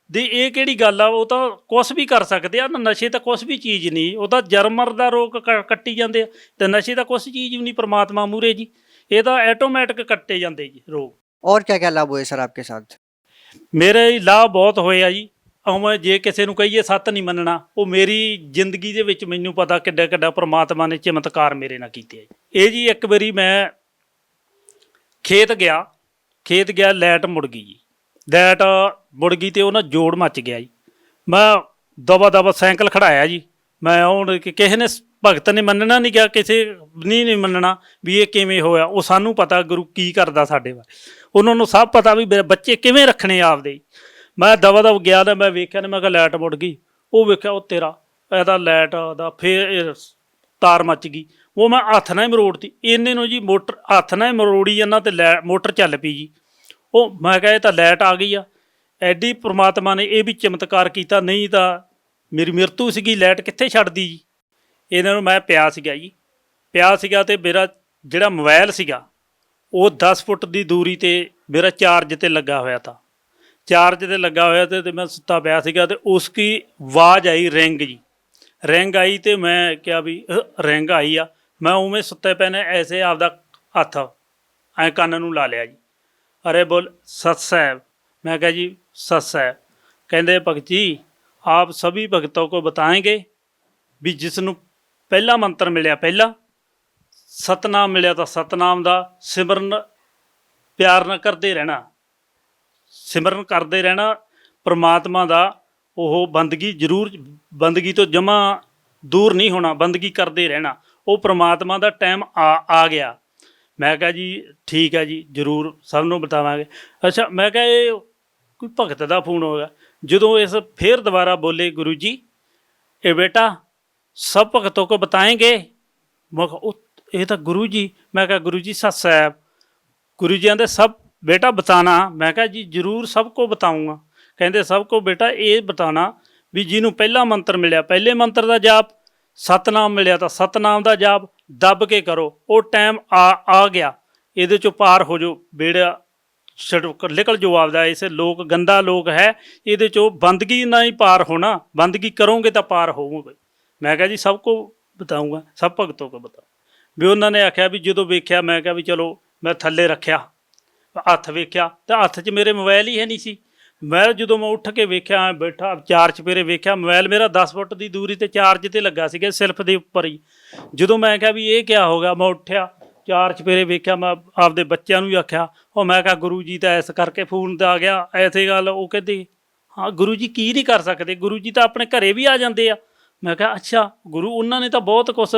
ਦੀ ਇਹ ਕਿਹੜੀ ਗੱਲ ਆ, ਉਹ ਤਾਂ ਕੁਛ ਵੀ ਕਰ ਸਕਦੇ ਆ। ਨਸ਼ੇ ਤਾਂ ਕੁਛ ਵੀ ਚੀਜ਼ ਨਹੀਂ, ਉਹ ਤਾਂ ਜਰਮਰ ਦਾ ਰੋਗ ਕੱਟੀ ਜਾਂਦੇ ਆ, ਤੇ ਨਸ਼ੇ ਤਾਂ ਕੁਛ ਚੀਜ਼ ਵੀ ਨਹੀਂ ਪਰਮਾਤਮਾ ਮੂਹਰੇ ਜੀ। ਇਹ ਤਾਂ ਆਟੋਮੈਟਿਕ ਕੱਟੇ ਜਾਂਦੇ ਜੀ ਰੋਗ। और क्या क्या लाभ हुए सर आपके साथ? ਮੇਰੇ ਲਾਭ ਬਹੁਤ ਹੋਏ ਆ ਜੀ। ਉਵੇਂ ਜੇ ਕਿਸੇ ਨੂੰ ਕਹੀਏ ਸੱਤ ਨਹੀਂ ਮੰਨਣਾ, ਉਹ ਮੇਰੀ ਜ਼ਿੰਦਗੀ ਦੇ ਵਿੱਚ ਮੈਨੂੰ ਪਤਾ ਕਿੱਡਾ ਕਿੱਡਾ ਪਰਮਾਤਮਾ ਨੇ ਚਮਤਕਾਰ ਮੇਰੇ ਨਾਲ ਕੀਤੇ ਆ ਜੀ। ਇਹ ਜੀ ਇੱਕ ਵਾਰੀ ਮੈਂ ਖੇਤ ਗਿਆ, ਲਾਈਟ ਮੁੜ ਗਈ ਜੀ। ਲਾਈਟ ਮੁੜ ਗਈ ਤੇ ਉਹ ਨਾ ਜੋੜ ਮੱਚ ਗਿਆ ਜੀ। ਮੈਂ ਦਵਾ ਸਾਈਕਲ ਖੜਾਇਆ ਜੀ। ਮੈਂ ਹੁਣ ਕਿਸੇ ਨੇ ਭਗਤ ਨੇ ਮੰਨਣਾ ਨਹੀਂ ਗਿਆ, ਕਿਸੇ ਨਹੀਂ ਮੰਨਣਾ ਵੀ ਇਹ ਕਿਵੇਂ ਹੋਇਆ। ਉਹ ਸਾਨੂੰ ਪਤਾ ਗੁਰੂ ਕੀ ਕਰਦਾ ਸਾਡੇ ਬਾਰੇ, ਉਹਨਾਂ ਨੂੰ ਸਭ ਪਤਾ ਵੀ ਮੇਰੇ ਬੱਚੇ ਕਿਵੇਂ ਰੱਖਣੇ ਆਪਦੇ। ਮੈਂ ਦਵਾ ਗਿਆ ਤਾਂ ਮੈਂ ਵੇਖਿਆ, ਮੈਂ ਕਿਹਾ ਲਾਈਟ ਮੁੜ ਗਈ। ਉਹ ਵੇਖਿਆ ਉਹ ਤੇਰਾ ਇਹਦਾ ਲਾਈਟ ਦਾ ਫੇਰ ਤਾਰ ਮੱਚ ਗਈ। ਉਹ ਮੈਂ ਹੱਥ ਨਾਲ ਹੀ ਮਰੋੜਤੀ ਇੰਨੇ ਨੂੰ ਜੀ। ਮੋਟਰ ਹੱਥ ਨਾਲ ਹੀ ਮਰੋੜੀ ਜਾਂਦਾ ਤੇ ਮੋਟਰ ਚੱਲ ਪਈ ਜੀ। ਉਹ ਮੈਂ ਕਿਹਾ ਇਹ ਤਾਂ ਲਾਈਟ ਆ ਗਈ ਆ। ਐਡੀ ਪ੍ਰਮਾਤਮਾ ਨੇ ਇਹ ਵੀ ਚਮਤਕਾਰ ਕੀਤਾ, ਨਹੀਂ ਤਾਂ ਮੇਰੀ ਮ੍ਰਿਤੂ ਸੀਗੀ, ਲਾਈਟ ਕਿੱਥੇ ਛੱਡਦੀ ਜੀ। ਇਹਨਾਂ ਨੂੰ ਮੈਂ ਪਿਆ ਸੀਗਾ ਤੇ ਮੇਰਾ ਜਿਹੜਾ ਮੋਬਾਈਲ ਸੀਗਾ ਉਹ 10 ਫੁੱਟ ਦੀ ਦੂਰੀ ਤੇ ਮੇਰਾ ਚਾਰਜ ਤੇ ਲੱਗਾ ਹੋਇਆ ਤਾ। ਚਾਰਜ ਤੇ ਲੱਗਾ ਹੋਇਆ ਤੇ ਮੈਂ ਸੁੱਤਾ ਪਿਆ ਸੀਗਾ ਤੇ ਉਸकी ਆਵਾਜ਼ ਆਈ, ਰਿੰਗ ਆਈ ਤੇ ਮੈਂ ਕਿਹਾ ਵੀ ਰਿੰਗ ਆਈ ਆ। ਮੈਂ ਉਵੇਂ ਸੁੱਤੇ ਪਏ ਨੇ ਐਸੇ ਆਪਦਾ ਹੱਥ ਐਂ ਕੰਨ ਨੂੰ ਲਾ ਲਿਆ ਜੀ। ਅਰੇ ਬੋਲ ਸਤ ਸਾਹਿਬ। मैं कहा जी सच है। कहते भगत जी आप सभी भगतों को बताएंगे भी जिसनों पहला मंत्र मिलिया पहला, सतनाम मिलिया तो सतनाम का सिमरन प्यार न करते रहना, सिमरन करते रहना परमात्मा का। वो बंदगी जरूर, बंदगी तो जमा दूर नहीं होना, बंदगी करते रहना। वो परमात्मा का टाइम आ गया। मैं कहा जी ठीक है जी, जरूर सबनों बतावांगे। अच्छा, मैं कहा ये कोई भगत का फोन हो गया। जो इस फिर दोबारा बोले गुरु जी ये बेटा सब भगतों को बताएंगे। मैं कहा ये तो गुरु जी। मैं कहा गुरु जी सत साहब गुरु जी आंदे सब बेटा बताना। मैं कहा जी जरूर सबको बताऊंगा। कहते सबको बेटा ये बताना भी ਜਿਹਨੂੰ ਪਹਿਲਾ ਮੰਤਰ ਮਿਲਿਆ ਪਹਿਲੇ ਮੰਤਰ ਦਾ ਜਾਪ, ਸਤਨਾਮ ਮਿਲਿਆ ਤਾਂ ਸਤਨਾਮ ਦਾ ਜਾਪ ਦੱਬ ਕੇ ਕਰੋ। ਉਹ ਟਾਈਮ ਆ ਗਿਆ, ਇਹਦੇ ਚੋਂ ਪਾਰ ਹੋ ਜਾਓ, ਬੇੜਾ ਨਿਕਲ ਜੋ ਆਪਦਾ। ਇਸ ਲੋਕ ਗੰਦਾ ਲੋਕ ਹੈ, ਇਹਦੇ ਚੋਂ ਬੰਦਗੀ ਨਾਲ ਹੀ ਪਾਰ ਹੋਣਾ, ਬੰਦਗੀ ਕਰੋਗੇ ਤਾਂ ਪਾਰ ਹੋਵੋਗੇ। ਮੈਂ ਕਿਹਾ ਜੀ ਸਭ ਕੋ ਬਤਾਊਂਗਾ, ਸਭ ਭਗਤੋਂ ਕੋ ਬਤਾ। ਵੀ ਉਹਨਾਂ ਨੇ ਆਖਿਆ ਵੀ ਜਦੋਂ ਵੇਖਿਆ, ਮੈਂ ਕਿਹਾ ਵੀ ਚਲੋ, ਮੈਂ ਥੱਲੇ ਰੱਖਿਆ ਹੱਥ, ਵੇਖਿਆ ਤਾਂ ਹੱਥ 'ਚ ਮੇਰੇ ਮੋਬਾਈਲ ਹੀ ਹੈ ਨਹੀਂ ਸੀ। ਮੈਂ ਜਦੋਂ ਮੈਂ ਉੱਠ ਕੇ ਵੇਖਿਆ, ਬੈਠਾ 4 ਚੁਫੇਰੇ ਵੇਖਿਆ, ਮੋਬਾਈਲ ਮੇਰਾ 10 ਫੁੱਟ ਦੀ ਦੂਰੀ 'ਤੇ ਚਾਰਜ 'ਤੇ ਲੱਗਾ ਸੀਗਾ, ਸਿਲਫ ਦੇ ਉੱਪਰ ਹੀ। ਜਦੋਂ ਮੈਂ ਕਿਹਾ ਵੀ ਇਹ ਕਿਆ ਹੋ ਗਿਆ, ਮੈਂ ਉੱਠਿਆ 4 ਚੁਫੇਰੇ ਵੇਖਿਆ, ਮੈਂ ਆਪਦੇ ਬੱਚਿਆਂ ਨੂੰ ਵੀ ਆਖਿਆ, ਉਹ ਮੈਂ ਕਿਹਾ ਗੁਰੂ ਜੀ ਤਾਂ ਐਸ ਕਰਕੇ ਫੋਨ 'ਤੇ ਆ ਗਿਆ, ਐਸੇ ਗੱਲ। ਉਹ ਕਹਿੰਦੇ ਹਾਂ ਗੁਰੂ ਜੀ ਕੀ ਨਹੀਂ ਕਰ ਸਕਦੇ, ਗੁਰੂ ਜੀ ਤਾਂ ਆਪਣੇ ਘਰੇ ਵੀ ਆ ਜਾਂਦੇ ਆ। ਮੈਂ ਕਿਹਾ ਅੱਛਾ, ਗੁਰੂ ਉਹਨਾਂ ਨੇ ਤਾਂ ਬਹੁਤ ਕੁਛ,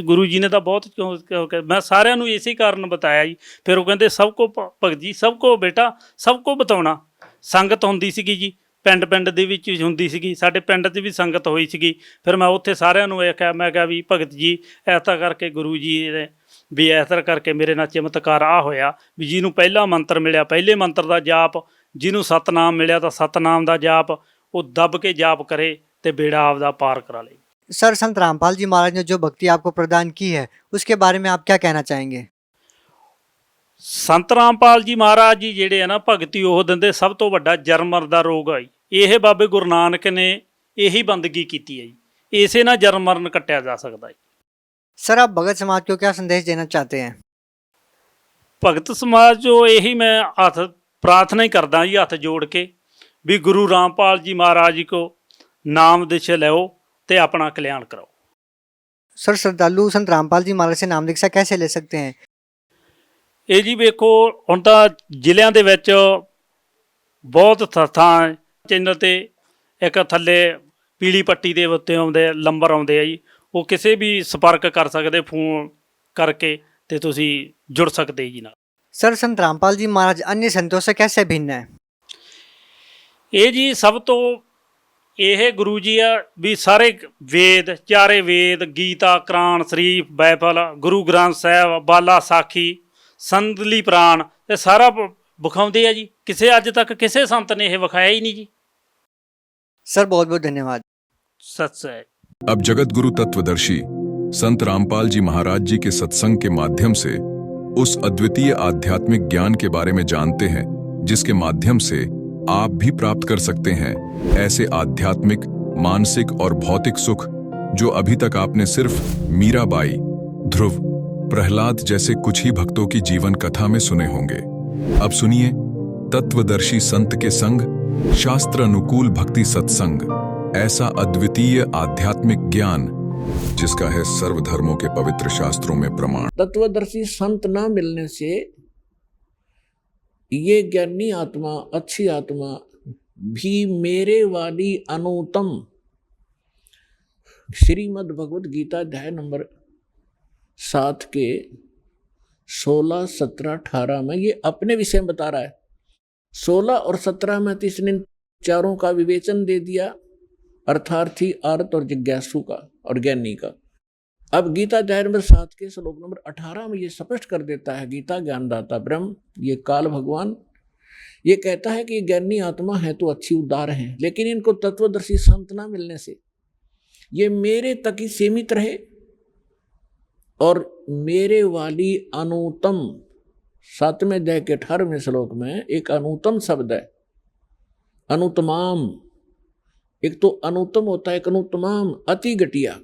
ਗੁਰੂ ਜੀ ਨੇ ਤਾਂ ਬਹੁਤ। ਮੈਂ ਸਾਰਿਆਂ ਨੂੰ ਇਸੇ ਕਾਰਨ ਬਤਾਇਆ ਜੀ। ਫਿਰ ਉਹ ਕਹਿੰਦੇ ਸਭ ਕੋ ਭਗਤ ਜੀ, ਸਭ ਕੋ ਬੇਟਾ, ਸਭ ਕੋ ਬਤਾਉਣਾ। ਸੰਗਤ ਹੁੰਦੀ ਸੀਗੀ ਜੀ, ਪਿੰਡ ਦੇ ਵਿੱਚ ਹੁੰਦੀ ਸੀਗੀ, ਸਾਡੇ ਪਿੰਡ 'ਚ ਵੀ ਸੰਗਤ ਹੋਈ ਸੀਗੀ। ਫਿਰ ਮੈਂ ਉੱਥੇ ਸਾਰਿਆਂ ਨੂੰ ਆਖਿਆ, ਮੈਂ ਕਿਹਾ ਵੀ ਭਗਤ ਜੀ ਐਸਾ ਕਰਕੇ ਗੁਰੂ ਜੀ ਨੇ ਵੀ ਇਸ ਤਰ੍ਹਾਂ ਕਰਕੇ ਮੇਰੇ ਨਾਲ ਚਮਤਕਾਰ ਆ ਹੋਇਆ ਵੀ ਜਿਹਨੂੰ ਪਹਿਲਾ ਮੰਤਰ ਮਿਲਿਆ ਪਹਿਲੇ ਮੰਤਰ ਦਾ ਜਾਪ, ਜਿਹਨੂੰ ਸਤਨਾਮ ਮਿਲਿਆ ਤਾਂ ਸਤਨਾਮ ਦਾ ਜਾਪ, ਉਹ ਦੱਬ ਕੇ ਜਾਪ करे तो बेड़ा आपदा पार करा ले। सर, संत रामपाल जी महाराज ने जो भक्ति आपको प्रदान की है उसके बारे में आप क्या कहना चाहेंगे? संत रामपाल जी महाराज जी ਜਿਹੜੇ ਆ ਨਾ ਭਗਤੀ ਉਹ ਦਿੰਦੇ, ਸਭ ਤੋਂ ਵੱਡਾ ਜਨਮ ਮਰਨ ਦਾ ਰੋਗ ਆ ਜੀ। ਇਹ ਬਾਬੇ ਗੁਰੂ ਨਾਨਕ ਨੇ ਇਹੀ ਬੰਦਗੀ ਕੀਤੀ ਹੈ ਜੀ, ਇਸੇ ਨਾਲ ਜਨਮ ਮਰਨ ਕੱਟਿਆ ਜਾ ਸਕਦਾ ਹੈ। सर, आप भगत समाज को क्या संदेश देना चाहते हैं? ਭਗਤ ਸਮਾਜ ਜੋ ਇਹੀ ਮੈਂ ਹੱਥ ਪ੍ਰਾਰਥਨਾ ਹੀ ਕਰਦਾ ਜੀ, ਹੱਥ ਜੋੜ ਕੇ ਵੀ ਗੁਰੂ ਰਾਮਪਾਲ ਜੀ महाराज जी को नाम दीक्षा लो तो अपना कल्याण कराओ। सर, श्रद्धालु संत रामपाल जी महाराज से नाम दीक्षा कैसे ले सकते हैं? ਇਹ ਜੀ ਵੇਖੋ, ਹੁਣ ਤਾਂ ਜ਼ਿਲ੍ਹਿਆਂ ਦੇ ਵਿੱਚ ਬਹੁਤ ਥਾਂ ਚੈਨਲ 'ਤੇ ਇੱਕ ਥੱਲੇ ਪੀਲੀ ਪੱਟੀ ਦੇ ਉੱਤੇ ਆਉਂਦੇ ਨੰਬਰ ਆਉਂਦੇ ਆ ਜੀ, ਉਹ ਕਿਸੇ ਵੀ ਸੰਪਰਕ ਕਰ ਸਕਦੇ, ਫੋਨ ਕਰਕੇ ਤੇ ਤੁਸੀਂ ਜੁੜ ਸਕਦੇ ਜੀ ਨਾਲ। सर, संत रामपाल जी महाराज अन्य संतों से कैसे भिन्न है? ਇਹ ਜੀ ਸਭ ਤੋਂ ਇਹ ਗੁਰੂ ਜੀ ਆ ਵੀ ਸਾਰੇ ਵੇਦ, ਚਾਰੇ ਵੇਦ, ਗੀਤਾ, ਕੁਰਾਨ ਸ਼ਰੀਫ, ਬਾਈਬਲ, ਗੁਰੂ ਗ੍ਰੰਥ ਸਾਹਿਬ, ਬਾਲਾ ਸਾਖੀ, ਸੰਦਲੀ ਪ੍ਰਾਣ, ਇਹ ਸਾਰਾ ਵਿਖਾਉਂਦੇ ਆ ਜੀ। ਕਿਸੇ ਅੱਜ ਤੱਕ ਕਿਸੇ ਸੰਤ ਨੇ ਇਹ ਵਿਖਾਇਆ ਹੀ ਨਹੀਂ ਜੀ। सर, बहुत बहुत धन्यवाद। सच है। अब जगत गुरु तत्वदर्शी संत रामपाल जी महाराज जी के सत्संग के माध्यम से उस अद्वितीय आध्यात्मिक ज्ञान के बारे में जानते हैं जिसके माध्यम से आप भी प्राप्त कर सकते हैं ऐसे आध्यात्मिक, मानसिक और भौतिक सुख जो अभी तक आपने सिर्फ मीराबाई, ध्रुव, प्रहलाद जैसे कुछ ही भक्तों की जीवन कथा में सुने होंगे। अब सुनिए तत्वदर्शी संत के संग शास्त्र अनुकूल भक्ति सत्संग, ऐसा अद्वितीय आध्यात्मिक ज्ञान जिसका है सर्वधर्मों के पवित्र शास्त्रों में प्रमाण। तत्वदर्शी संत ना मिलने से ये ज्ञानी आत्मा, अच्छी आत्मा भी मेरे वाली अनुत्तम श्रीमद् भगवत गीता अध्याय नंबर 7 के 16, 17, 18 में ये अपने विषय में बता रहा है। 16 और 17 में तो इसने चारों का विवेचन दे दिया, अर्थार्थी, अर्थ और जिज्ञासु का और ज्ञानी का। अब गीता अध्याय नंबर 7 के श्लोक नंबर 18 में ये स्पष्ट कर देता है, गीता ज्ञानदाता ब्रह्म, ये काल भगवान, ये कहता है कि ज्ञानी आत्मा है तो अच्छी उदार है, लेकिन इनको तत्वदर्शी संत ना मिलने से ये मेरे तक ही सीमित रहे और मेरे वाली अनुत्तम, 7वें अध्याय के 18वें श्लोक में एक अनुत्तम शब्द है, अनुत्तमाम। एक तो अनुत्तम होता है, एक अनुत्तमाम, अति घटिया,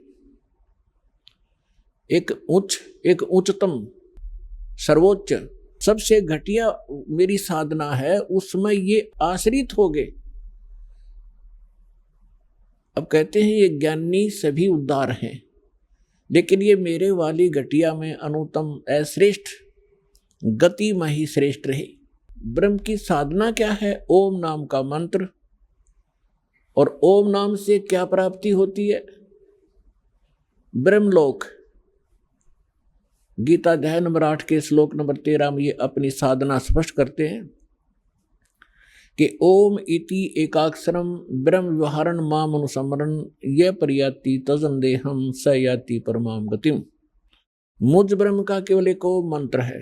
एक उच्च, एक उच्चतम, सर्वोच्च, सबसे घटिया मेरी साधना है, उसमें ये आश्रित हो गए। अब कहते हैं ये ज्ञानी सभी उद्धार हैं, लेकिन ये मेरे वाली घटिया में अनुत्तम, अश्रेष्ठ गति में ही श्रेष्ठ रहे। ब्रह्म की साधना क्या है? ओम नाम का मंत्र, और ओम नाम से क्या प्राप्ति होती है? ब्रह्मलोक। गीता अध्याय नंबर 8 के श्लोक नंबर 13 में ये अपनी साधना स्पष्ट करते हैं कि ओम इति एकाक्षरम ब्रह्म व्यवहारण माम अनुसमरण ये परियाति तजन देहम स याति परमाम गतिम। मुझ ब्रह्म का केवल एक ओम मंत्र है,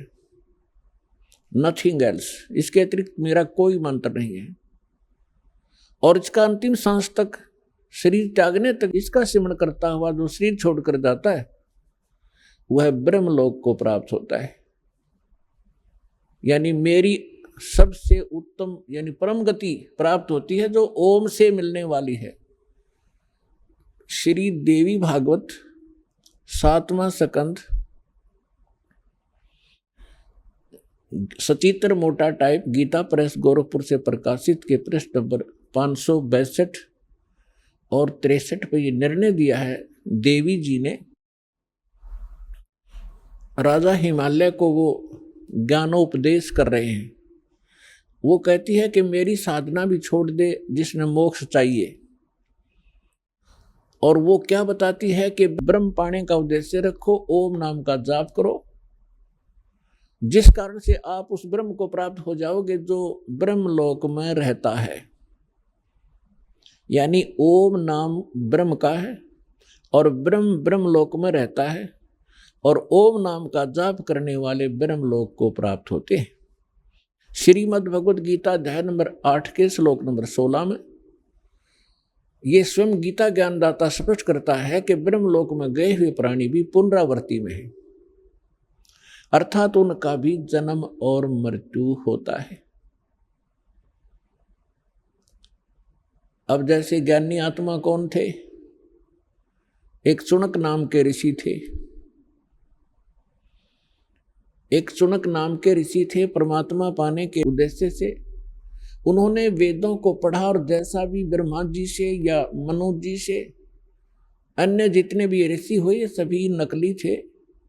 नथिंग एल्स, इसके अतिरिक्त मेरा कोई मंत्र नहीं है। और इसका अंतिम सांस तक, शरीर त्यागने तक इसका सिमरण करता हुआ जो शरीर छोड़कर जाता है वह ब्रह्मलोक को प्राप्त होता है। यानी मेरी सबसे उत्तम यानी परम गति प्राप्त होती है जो ओम से मिलने वाली है। श्री देवी भागवत 7वां स्कंद, सचित्र मोटा टाइप, गीता प्रेस गोरखपुर से प्रकाशित के पृष्ठ नंबर 562 और 63 पे ये निर्णय दिया है देवी जी ने। राजा हिमालय को वो ज्ञानोपदेश कर रहे हैं। वो कहती है कि मेरी साधना भी छोड़ दे जिसने मोक्ष चाहिए। और वो क्या बताती है कि ब्रह्म पाने का उद्देश्य रखो, ओम नाम का जाप करो, जिस कारण से आप उस ब्रह्म को प्राप्त हो जाओगे जो ब्रह्मलोक में रहता है। यानी ओम नाम ब्रह्म का है और ब्रह्म ब्रह्मलोक में रहता है, और ओम नाम का जाप करने वाले ब्रह्मलोक को प्राप्त होते हैं। श्रीमद् भगवद गीता अध्याय नंबर 8 के श्लोक नंबर 16 में ये स्वयं गीता ज्ञानदाता स्पष्ट करता है कि ब्रह्मलोक में गए हुए प्राणी भी पुनरावृत्ति में है, अर्थात उनका भी जन्म और मृत्यु होता है। अब जैसे ज्ञानी आत्मा कौन थे? एक चुनक नाम के ऋषि थे। एक चुनक नाम के ऋषि थे। परमात्मा पाने के उद्देश्य से उन्होंने वेदों को पढ़ा, और जैसा भी ब्रह्मा जी से या मनु जी से अन्य जितने भी ऋषि हुए सभी नकली थे,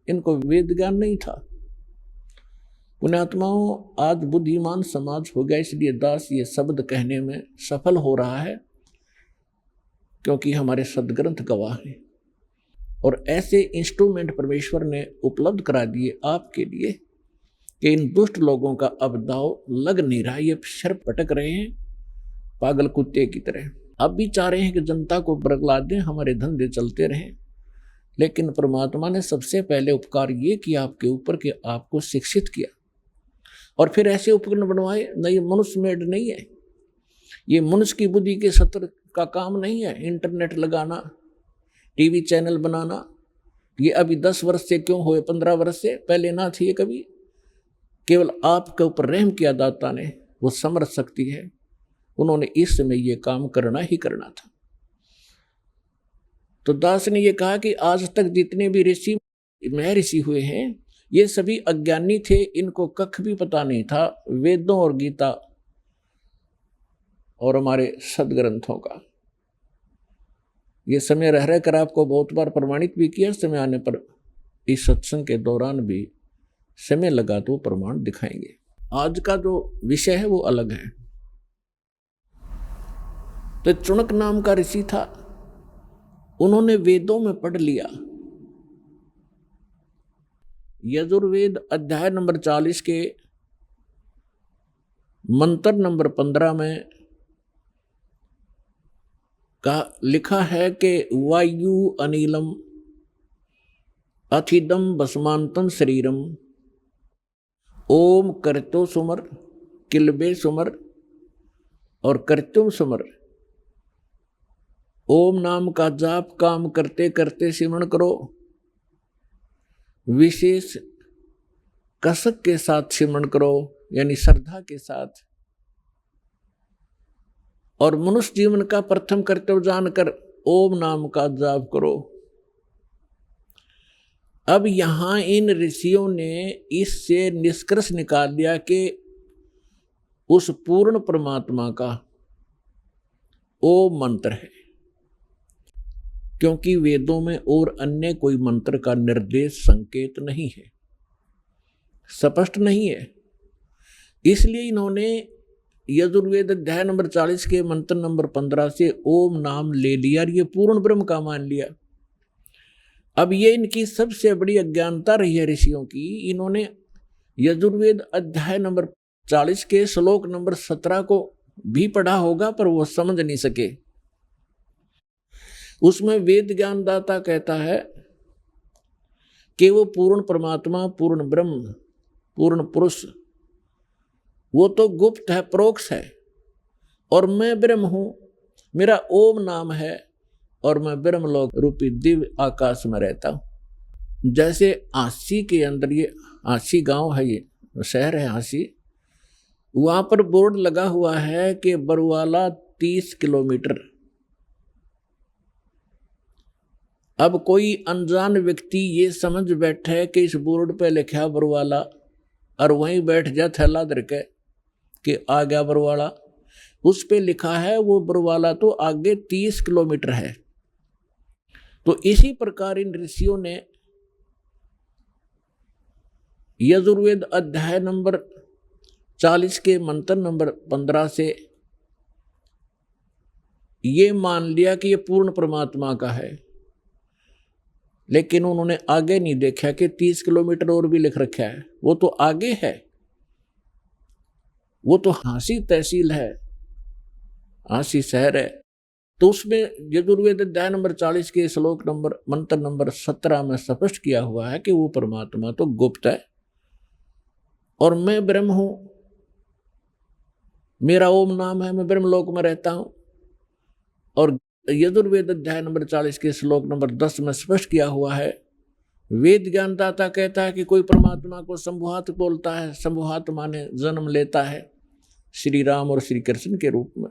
इनको वेद ज्ञान नहीं था। पुण्यात्माओं, आज बुद्धिमान समाज हो गया, इसलिए दास ये शब्द कहने में सफल हो रहा है, क्योंकि हमारे सदग्रंथ गवाह हैं। और ऐसे इंस्ट्रूमेंट परमेश्वर ने उपलब्ध करा दिए आपके लिए कि इन दुष्ट लोगों का अब दाव लग नहीं रहा। ये शर पटक रहे हैं पागल कुत्ते की तरह। अब भी चाह रहे हैं कि जनता को बरगला दें, हमारे धंधे चलते रहें। लेकिन परमात्मा ने सबसे पहले उपकार ये किया आपके ऊपर कि आपको शिक्षित किया, और फिर ऐसे उपकरण बनवाए। न ये मनुष्य मेड नहीं है, ये मनुष्य की बुद्धि के सत्र का काम नहीं है। इंटरनेट लगाना, टीवी चैनल बनाना, ये अभी 10 वर्ष से क्यों हुए, 15 वर्ष से पहले ना थी ये कभी। केवल आपके ऊपर रहम किया दाता ने, वो समर्थ शक्ति है, उन्होंने इस समय ये काम करना ही करना था। तो दास ने ये कहा कि आज तक जितने भी ऋषि महर्षि हुए हैं ये सभी अज्ञानी थे, इनको कख भी पता नहीं था वेदों और गीता और हमारे सदग्रंथों का। ये समय रह रह कर आपको बहुत बार प्रमाणित भी किया, समय आने पर इस सत्संग के दौरान भी समय लगा तो प्रमाण दिखाएंगे। आज का जो विषय है वो अलग है। तो चुनक नाम का ऋषि था, उन्होंने वेदों में पढ़ लिया। यजुर्वेद अध्याय नंबर 40 के मंत्र नंबर 15 में का लिखा है कि वायु अनिलम अथिदम भस्मांतम शरीरम ओम करतो सुमर किलबे सुमर और करतुम सुमर। ओम नाम का जाप काम करते करते सिमरण करो, विशेष कसक के साथ सिमरण करो, यानी श्रद्धा के साथ। और मनुष्य जीवन का प्रथम कर्तव्य जानकर ओम नाम का जाप करो। अब यहां इन ऋषियों ने इससे निष्कर्ष निकाल दिया कि उस पूर्ण परमात्मा का ओम मंत्र है, क्योंकि वेदों में और अन्य कोई मंत्र का निर्देश संकेत नहीं है, स्पष्ट नहीं है। इसलिए इन्होंने यजुर्वेद अध्याय नंबर 40 के मंत्र नंबर 15 से ओम नाम ले लिया और ये पूर्ण ब्रह्म का मान लिया। अब ये इनकी सबसे बड़ी अज्ञानता रही है ऋषियों की। इन्होंने यजुर्वेद अध्याय नंबर 40 के श्लोक नंबर 17 को भी पढ़ा होगा, पर वो समझ नहीं सके। उसमें वेद ज्ञानदाता कहता है कि वो पूर्ण परमात्मा, पूर्ण ब्रह्म, पूर्ण पुरुष वो तो गुप्त है, परोक्ष है। और मैं ब्रह्म हूं, मेरा ओम नाम है, और मैं ब्रह्मलोक रूपी दिव्य आकाश में रहता हूं। जैसे आसी के अंदर, ये आसी गांव है, ये शहर है आसी, वहां पर बोर्ड लगा हुआ है कि बरुवाला 30 किलोमीटर। अब कोई अनजान व्यक्ति ये समझ बैठे कि इस बोर्ड पे लिखा बरुवाला, और वहीं बैठ जा थैला धर के कि आ गया बरुवाला। उस पे लिखा है वो बरुवाला तो आगे 30 किलोमीटर है। तो इसी प्रकार इन ऋषियों ने यजुर्वेद अध्याय नंबर 40 के मंत्र नंबर 15 से ये मान लिया कि ये पूर्ण परमात्मा का है, लेकिन उन्होंने आगे नहीं देखा कि 30 किलोमीटर और भी लिख रखा है। वो तो आगे है, वो तो हांसी तहसील है, हांसी शहर है। तो उसमें यजुर्वेद अध्याय नंबर 40 के श्लोक नंबर मंत्र नंबर 17 में स्पष्ट किया हुआ है कि वो परमात्मा तो गुप्त है और मैं ब्रह्म हूं, मेरा ओम नाम है, मैं ब्रह्मलोक में रहता हूं। और यजुर्वेद अध्याय नंबर 40 के श्लोक नंबर 10 में स्पष्ट किया हुआ है, वेद ज्ञानदाता कहता है कि कोई परमात्मा को संभुहात बोलता है। संभुहात माने जन्म लेता है, श्री राम और श्री कृष्ण के रूप में।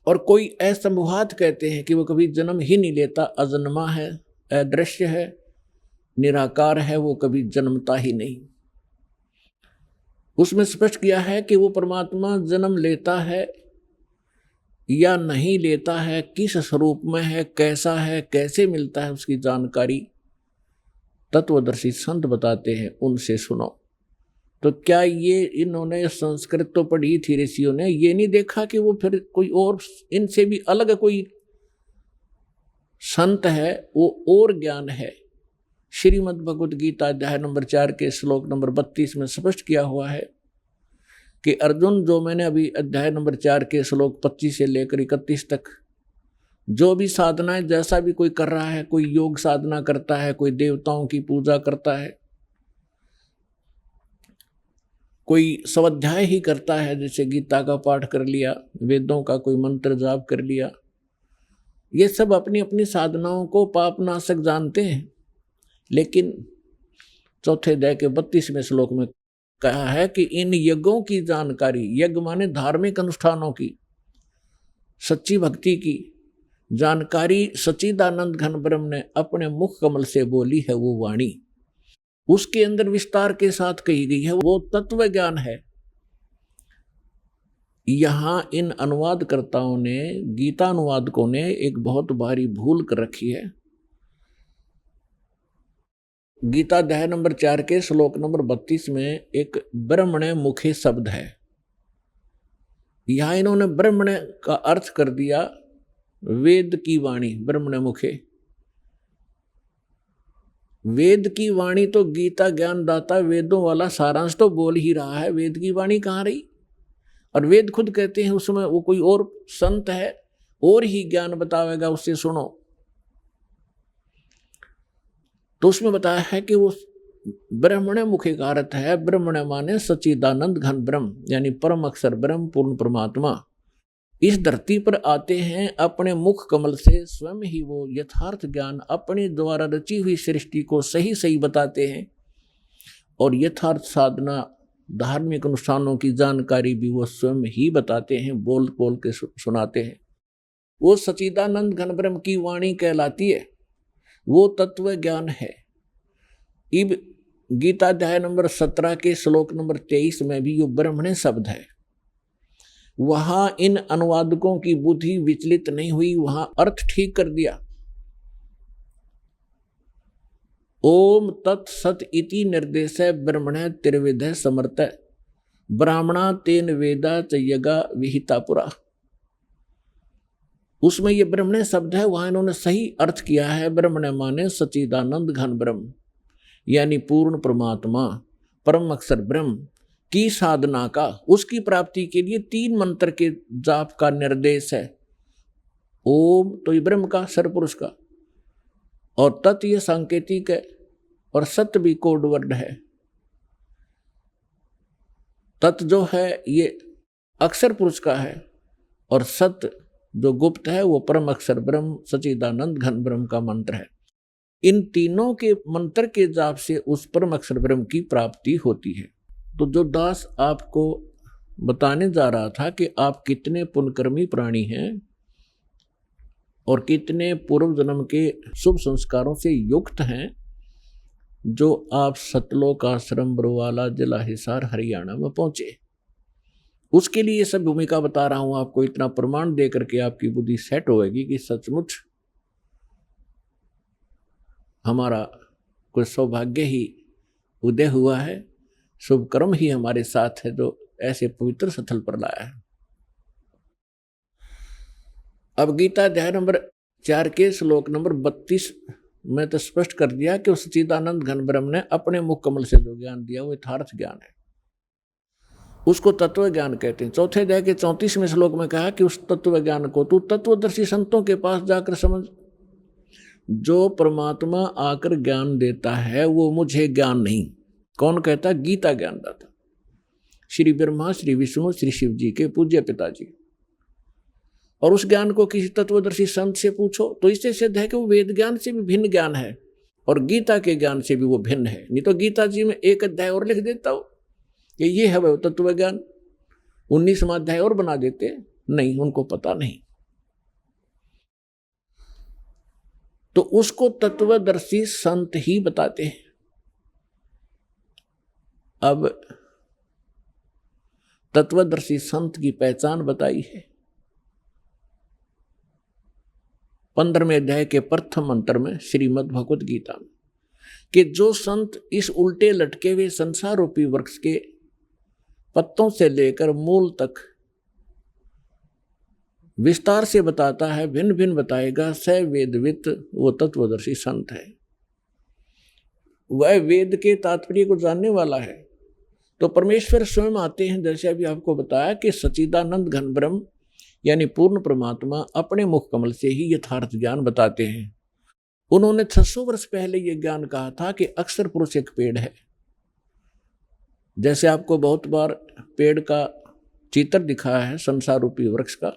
और कोई असंभुहात कहते हैं कि वो कभी जन्म ही नहीं लेता, अजन्मा है, अदृश्य है, निराकार है, वो कभी जन्मता ही नहीं। उसमें स्पष्ट किया है कि वो परमात्मा जन्म लेता है या नहीं लेता है, किस स्वरूप में है, कैसा है, कैसे मिलता है, उसकी जानकारी तत्वदर्शी संत बताते हैं, उनसे सुनो। तो क्या ये इन्होंने संस्कृत तो पढ़ी थी ऋषियों ने, ये नहीं देखा कि वो फिर कोई और इनसे भी अलग कोई संत है, वो और ज्ञान है। श्रीमद् भगवद गीता अध्याय नंबर 4 के श्लोक नंबर 32 में स्पष्ट किया हुआ है कि अर्जुन, जो मैंने अभी अध्याय नंबर 4 के श्लोक 25 से लेकर 31 तक जो भी साधनाएं, जैसा भी कोई कर रहा है, कोई योग साधना करता है, कोई देवताओं की पूजा करता है, कोई स्वाध्याय ही करता है, जैसे गीता का पाठ कर लिया, वेदों का कोई मंत्र जाप कर लिया, ये सब अपनी अपनी साधनाओं को पापनाशक जानते हैं। लेकिन चौथे अध्याय के 32वें श्लोक में कहा है कि इन यज्ञों की जानकारी, यज्ञ माने धार्मिक अनुष्ठानों की, सच्ची भक्ति की जानकारी सच्चिदानंद घन ब्रह्म ने अपने मुख कमल से बोली है, वो वाणी उसके अंदर विस्तार के साथ कही गई है, वो तत्व ज्ञान है। यहां इन अनुवादकर्ताओं ने, गीता अनुवादकों ने एक बहुत भारी भूल कर रखी है। गीता अध्याय नंबर 4 के श्लोक नंबर 32 में एक ब्रह्मणे मुखे शब्द है। यहां इन्होंने ब्रह्मणे का अर्थ कर दिया वेद की वाणी, ब्रह्मणे मुखे। वेद की वाणी तो गीता ज्ञानदाता वेदों वाला सारांश तो बोल ही रहा है, वेद की वाणी कहाँ रही। और वेद खुद कहते हैं उसमें वो कोई और संत है और ही ज्ञान बतावेगा, उससे सुनो। तो उसमें बताया है कि वो ब्रह्मणे मुखे का अर्थ है, ब्रह्मणे माने सच्चिदानंद घन ब्रह्म, यानी परम अक्षर ब्रह्म, पूर्ण परमात्मा इस धरती पर आते हैं अपने मुख कमल से। स्वयं ही वो यथार्थ ज्ञान अपने द्वारा रची हुई सृष्टि को सही सही बताते हैं, और यथार्थ साधना, धार्मिक अनुष्ठानों की जानकारी भी वो स्वयं ही बताते हैं, बोल बोल के सुनाते हैं। वो सच्चिदानंद घन ब्रह्म की वाणी कहलाती है, वो तत्व ज्ञान है। इब गीता अध्याय नंबर 17 के श्लोक नंबर 23 में भी यो ब्रह्मणे शब्द है। वहां इन अनुवादकों की बुद्धि विचलित नहीं हुई, वहां अर्थ ठीक कर दिया। ओम तत्सत इति निर्देश ब्रह्मणे त्रिविध समर्थ ब्राह्मणा तेन वेदा च यगा विहिता पुरा। उसमें ये ब्रह्मणे शब्द है, वहां इन्होंने सही अर्थ किया है। ब्रह्मणे माने सच्चिदानंद घन ब्रह्म, यानी पूर्ण परमात्मा, परम अक्षर ब्रह्म की साधना का, उसकी प्राप्ति के लिए 3 मंत्र के जाप का निर्देश है। ओम तो ये ब्रह्म का, सरपुरुष का, और तत् ये सांकेतिक है, और सत्य भी कोड वर्ड है। तत् जो है ये अक्षर पुरुष का है, और सत जो गुप्त है वो परम अक्षर ब्रह्म सच्चिदानंद घन ब्रह्म का मंत्र है। इन तीनों के मंत्र के जाप से उस परम अक्षर ब्रह्म की प्राप्ति होती है। तो जो दास आपको बताने जा रहा था कि आप कितने पुण्यकर्मी प्राणी हैं और कितने पूर्व जन्म के शुभ संस्कारों से युक्त हैं, जो आप सतलोक आश्रम बरवाला जिला हिसार हरियाणा में पहुंचे। उसके लिए सब भूमिका बता रहा हूं आपको, इतना प्रमाण दे करके आपकी बुद्धि सेट होएगी कि सचमुच हमारा कोई सौभाग्य ही उदय हुआ है, शुभ कर्म ही हमारे साथ है जो ऐसे पवित्र स्थल पर लाया है। अब गीता अध्याय नंबर 4 के श्लोक नंबर 32 में तो स्पष्ट कर दिया कि उस सच्चिदानंद घन ब्रह्म ने अपने मुख कमल से जो ज्ञान दिया वो यथार्थ ज्ञान है, उसको तत्व ज्ञान कहते हैं। चौथे अध्याय के 34वें श्लोक में कहा कि उस तत्व ज्ञान को तू तत्वदर्शी संतों के पास जाकर समझ। जो परमात्मा आकर ज्ञान देता है वो मुझे ज्ञान नहीं। कौन कहता? गीता ज्ञानदाता श्री ब्रह्मा श्री विष्णु श्री शिव जी के पूज्य पिताजी। और उस ज्ञान को किसी तत्वदर्शी संत से पूछो तो इससे सिद्ध है कि वो वेद ज्ञान से भी भिन्न ज्ञान है और गीता के ज्ञान से भी वो भिन्न है। नहीं तो गीता जी में एक अध्याय और लिख देता हो कि ये है वह तत्व ज्ञान, 19वां अध्याय और बना देते। नहीं, उनको पता नहीं। तो उसको तत्वदर्शी संत ही बताते हैं। अब तत्वदर्शी संत की पहचान बताई है 15वें अध्याय के प्रथम मंत्र में श्रीमद् भगवत गीता में, कि जो संत इस उल्टे लटके हुए संसार रूपी वृक्ष के पत्तों से लेकर मूल तक विस्तार से बताता है, भिन्न भिन्न बताएगा, स वेदवित वो तत्वदर्शी संत है। वह वेद के तात्पर्य को जानने वाला है। तो परमेश्वर स्वयं आते हैं, जैसे अभी आपको बताया कि सच्चिदानंद घन ब्रह्म यानी पूर्ण परमात्मा अपने मुख कमल से ही यथार्थ ज्ञान बताते हैं। उन्होंने 600 वर्ष पहले यह ज्ञान कहा था कि अक्षर पुरुष एक पेड़ है। जैसे आपको बहुत बार पेड़ का चित्र दिखाया है, संसार रूपी वृक्ष का,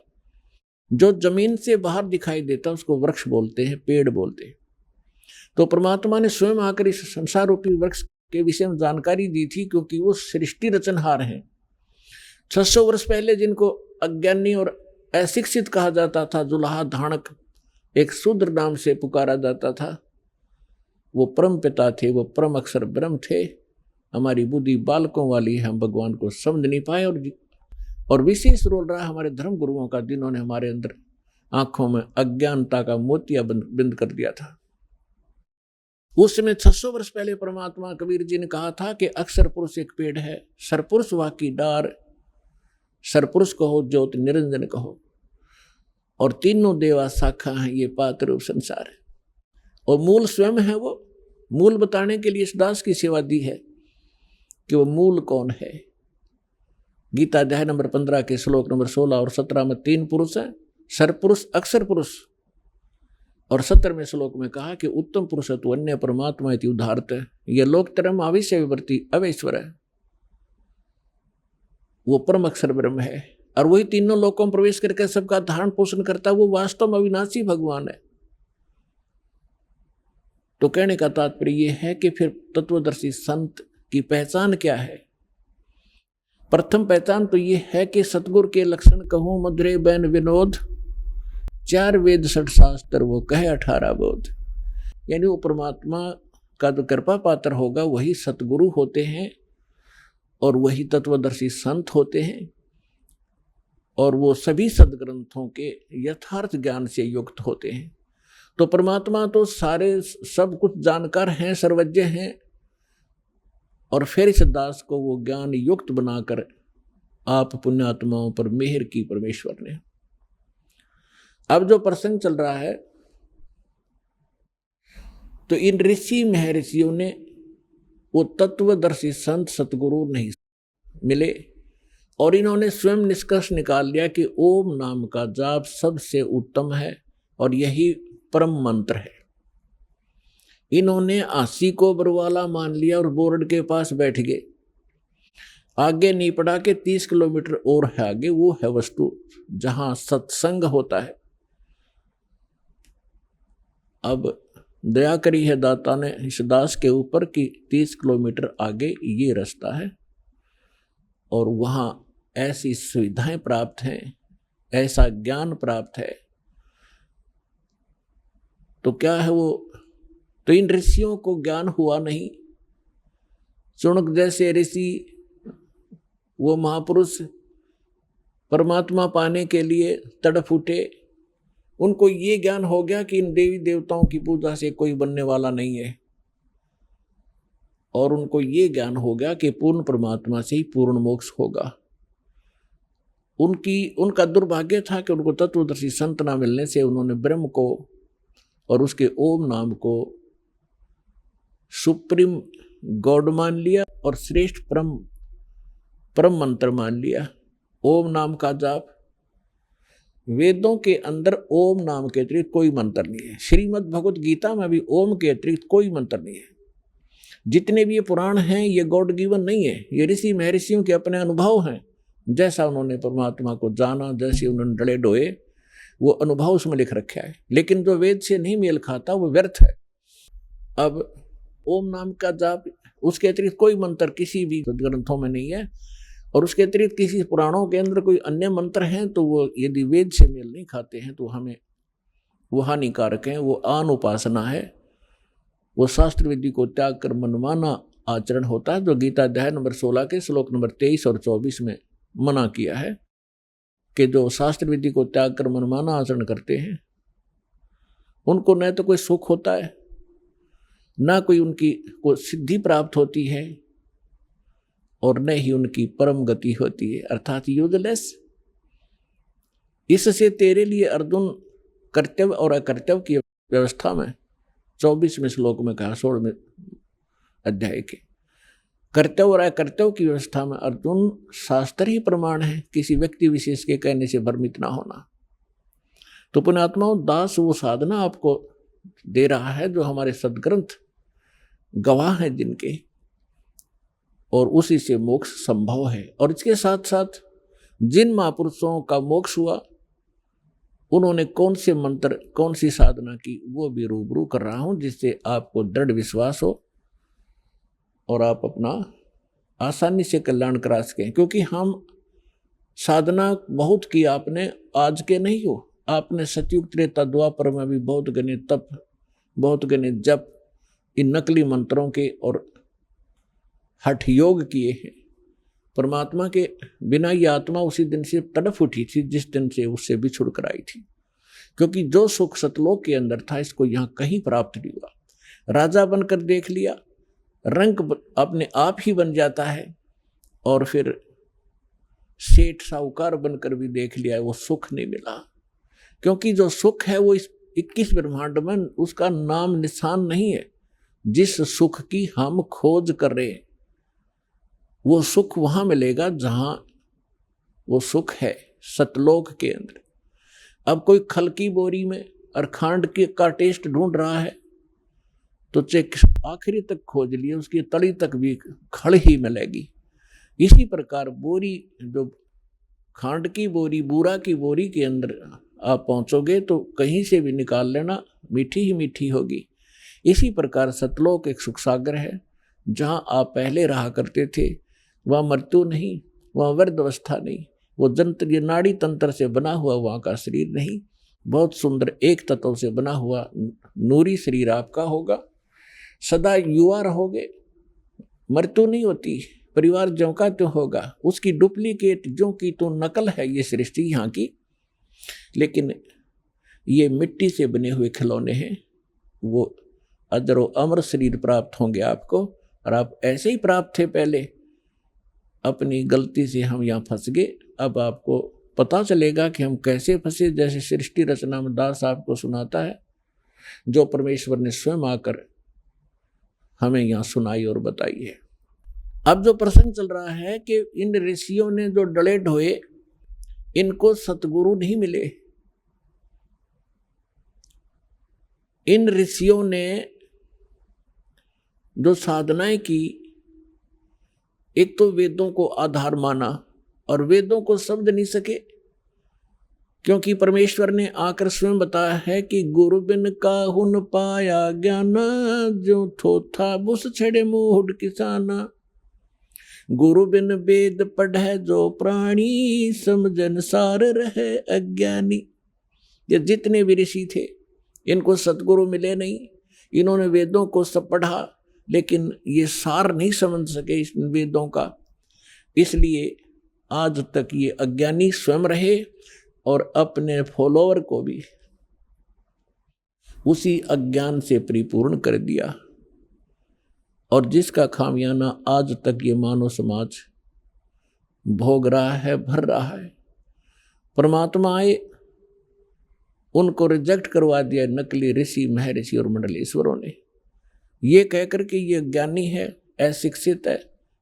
जो जमीन से बाहर दिखाई देता उसको वृक्ष बोलते हैं, पेड़ बोलते हैं। तो परमात्मा ने स्वयं आकर इस संसार रूपी वृक्ष के विषय में जानकारी दी थी, क्योंकि वो सृष्टि रचनहार हैं। 600 वर्ष पहले जिनको अज्ञानी और अशिक्षित कहा जाता था, जुलाहा धाणक एक शूद्र नाम से पुकारा जाता था, वो परम पिता थे, वो परम अक्षर ब्रह्म थे। हमारी बुद्धि बालकों वाली है, हम भगवान को समझ नहीं पाए। और विशेष रोल रहा हमारे धर्म गुरुओं का, जिन्होंने हमारे अंदर आंखों में अज्ञानता का मोतिया बिंद कर दिया था। उस समय 600 वर्ष पहले परमात्मा कबीर जी ने कहा था कि अक्षर पुरुष एक पेड़ है, सरपुरुष वाकी डार, सरपुरुष कहो ज्योत निरंजन कहो, और तीनों देवा शाखा हैं, ये पात्र रूप संसार है। और मूल स्वयं है। वो मूल बताने के लिए इस दास की सेवा दी है कि वो मूल कौन है। गीता अध्याय नंबर 15 के श्लोक नंबर 16 और 17 में 3 पुरुष हैं, सरपुरुष अक्षर पुरुष। और 17वें श्लोक में कहा कि उत्तम पुरुष तो अन्य परमात्मा इति उदाहरत है, यह लोकतरम आविष्य विवर्ती अवैश्वर है। वो परम अक्षर ब्रह्म है और वही तीनों लोकों में प्रवेश करके सबका धारण पोषण करता है। वो वास्तव में अविनाशी भगवान है। तो कहने का तात्पर्य यह है कि फिर तत्वदर्शी संत की पहचान क्या है। प्रथम पहचान तो यह है कि सतगुरु के लक्षण कहूं मधुरे बैन विनोद, 4 वेद 6 शास्त्र वो कहे 18 बोध। यानी वो परमात्मा का जो कृपा पात्र होगा वही सतगुरु होते हैं और वही तत्वदर्शी संत होते हैं, और वो सभी सदग्रंथों के यथार्थ ज्ञान से युक्त होते हैं। तो परमात्मा तो सारे सब कुछ जानकार हैं, सर्वज्ञ हैं, और फिर इस दास को वो ज्ञान युक्त बनाकर आप पुण्यात्माओं पर मेहर की परमेश्वर ने। अब जो प्रसंग चल रहा है, तो इन ऋषि महर्षियों ने वो तत्वदर्शी संत सतगुरु नहीं मिले, और इन्होंने स्वयं निष्कर्ष निकाल लिया कि ओम नाम का जाप सबसे उत्तम है और यही परम मंत्र है। इन्होंने आसी को बरवाला मान लिया और बोर्ड के पास बैठ गए। आगे नहीं पड़ा कि 30 किलोमीटर और है आगे, वो है वस्तु जहां सत्संग होता है। अब दया करी है दाता ने इस दास के ऊपर कि 30 किलोमीटर आगे ये रास्ता है और वहां ऐसी सुविधाएं प्राप्त हैं, ऐसा ज्ञान प्राप्त है। तो क्या है वो, तो इन ऋषियों को ज्ञान हुआ नहीं। चुनक जैसे ऋषि, वो महापुरुष परमात्मा पाने के लिए तड़प उठे। उनको ये ज्ञान हो गया कि इन देवी देवताओं की पूजा से कोई बनने वाला नहीं है, और उनको ये ज्ञान हो गया कि पूर्ण परमात्मा से ही पूर्ण मोक्ष होगा। उनका दुर्भाग्य था कि उनको तत्वदर्शी संत ना मिलने से उन्होंने ब्रह्म को और उसके ओम नाम को सुप्रीम गॉड मान लिया और श्रेष्ठ परम मंत्र मान लिया। ओम नाम का जाप, वेदों के अंदर ओम नाम के अतिरिक्त कोई मंत्र नहीं है। श्रीमद् भगवत गीता में भी ओम के अतिरिक्त कोई मंत्र नहीं है। जितने भी ये पुराण हैं ये गॉड गिवन नहीं है, ये ऋषि महर्षियों के अपने अनुभव हैं। जैसा उन्होंने परमात्मा को जाना, जैसे उन्होंने डले डोए, वो अनुभव उसमें लिख रखा है। लेकिन जो वेद से नहीं मेल खाता वो व्यर्थ है। अब ओम नाम का जाप, उसके अतिरिक्त कोई मंत्र किसी भी ग्रंथों में नहीं है, और उसके अतिरिक्त किसी पुराणों के अंदर कोई अन्य मंत्र हैं तो वो यदि वेद से मेल नहीं खाते हैं तो हमें वो हानिकारक हैं। वो आन उपासना है, वो शास्त्र विधि को त्याग कर मनमाना आचरण होता है, जो गीता अध्याय नंबर 16 के श्लोक नंबर 23 और 24 में मना किया है कि जो शास्त्र विधि को त्याग कर मनमाना आचरण करते हैं उनको न तो कोई सुख होता है, ना कोई उनकी को सिद्धि प्राप्त होती है, और न ही उनकी परम गति होती है, अर्थात यूजलेस। इससे तेरे लिए अर्जुन कर्तव्य और अकर्तव्य की व्यवस्था में 24वें श्लोक में कहा, 16वें अध्याय के कर्तव्य और अकर्तव्य की व्यवस्था में अर्जुन शास्त्र ही प्रमाण है, किसी व्यक्ति विशेष के कहने से भ्रमित ना होना। तो पुण्यात्माओं, दास वो साधना आपको दे रहा है जो हमारे सदग्रंथ गवाह हैं जिनके, और उसी से मोक्ष संभव है। और इसके साथ साथ जिन महापुरुषों का मोक्ष हुआ उन्होंने कौन से मंत्र, कौन सी साधना की, वो भी रूबरू कर रहा हूं, जिससे आपको दृढ़ विश्वास हो और आप अपना आसानी से कल्याण करा सकें। क्योंकि हम साधना बहुत की आपने, आज के नहीं हो, आपने सतयुग त्रेता द्वापर में भी बहुत गने तप, बहुत गने जप, इन नकली मंत्रों के और हठ योग किए हैं। परमात्मा के बिना ये आत्मा उसी दिन से तड़फ उठी थी जिस दिन से उससे बिछुड़ कर आई थी। क्योंकि जो सुख सतलोक के अंदर था इसको यहाँ कहीं प्राप्त नहीं हुआ। राजा बनकर देख लिया, रंग अपने आप ही बन जाता है, और फिर सेठ साहूकार बनकर भी देख लिया, वो सुख नहीं मिला। क्योंकि जो सुख है वो इस 21 ब्रह्मांड में उसका नाम निशान नहीं है। जिस सुख की हम खोज कर रहे हैं वो सुख वहां मिलेगा जहां वो सुख है, सतलोक के अंदर। अब कोई खल की बोरी में और खांड का टेस्ट ढूंढ रहा है तो चेक आखिरी तक खोज लिए, उसकी तली तक भी खड़ ही मिलेगी। इसी प्रकार बोरी, जो खांड की बोरी, बूरा की बोरी के अंदर आप पहुंचोगे तो कहीं से भी निकाल लेना, मीठी ही मीठी होगी। इसी प्रकार सतलोक एक सुख सागर है, जहां आप पहले रहा करते थे। वहाँ मृत्यु नहीं, वहाँ वृद्ध अवस्था नहीं, वो जंत्र, ये नाड़ी तंत्र से बना हुआ वहाँ का शरीर नहीं, बहुत सुंदर एक तत्व से बना हुआ नूरी शरीर आपका होगा। सदा युवा रहोगे, मृत्यु नहीं होती, परिवार ज्यों का त्यों होगा, उसकी डुप्लीकेट ज्यों की तो नकल है ये सृष्टि यहाँ की। लेकिन ये मिट्टी से बने हुए खिलौने हैं, वो अजरो अमर शरीर प्राप्त होंगे आपको, और आप ऐसे ही प्राप्त थे पहले। अपनी गलती से हम यहाँ फंस गए, अब आपको पता चलेगा कि हम कैसे फंसे। जैसे सृष्टि रचना में दास आपको सुनाता है, जो परमेश्वर ने स्वयं आकर हमें यहाँ सुनाई और बताई है। अब जो प्रसंग चल रहा है कि इन ऋषियों ने जो डले ढोए, इनको सतगुरु नहीं मिले। इन ऋषियों ने जो साधनाएं की एक तो वेदों को आधार माना और वेदों को समझ नहीं सके, क्योंकि परमेश्वर ने आकर स्वयं बताया है कि गुरु बिन काहुन पाया ज्ञान, जो थोथा बुस छड़े मुहुड किसाना। गुरु बिन वेद पढ़े जो प्राणी, समझन सार रहे अज्ञानी। ये जितने भी ऋषि थे इनको सतगुरु मिले नहीं, इन्होंने वेदों को सब पढ़ा लेकिन ये सार नहीं समझ सके इस वेदों का, इसलिए आज तक ये अज्ञानी स्वयं रहे और अपने फॉलोअर को भी उसी अज्ञान से परिपूर्ण कर दिया, और जिसका खामियाना आज तक ये मानव समाज भोग रहा है, भर रहा है। परमात्मा आए, उनको रिजेक्ट करवा दिया नकली ऋषि, महर्षि और मंडलेश्वरों ने, ये कहकर के ये ज्ञानी है, अशिक्षित है,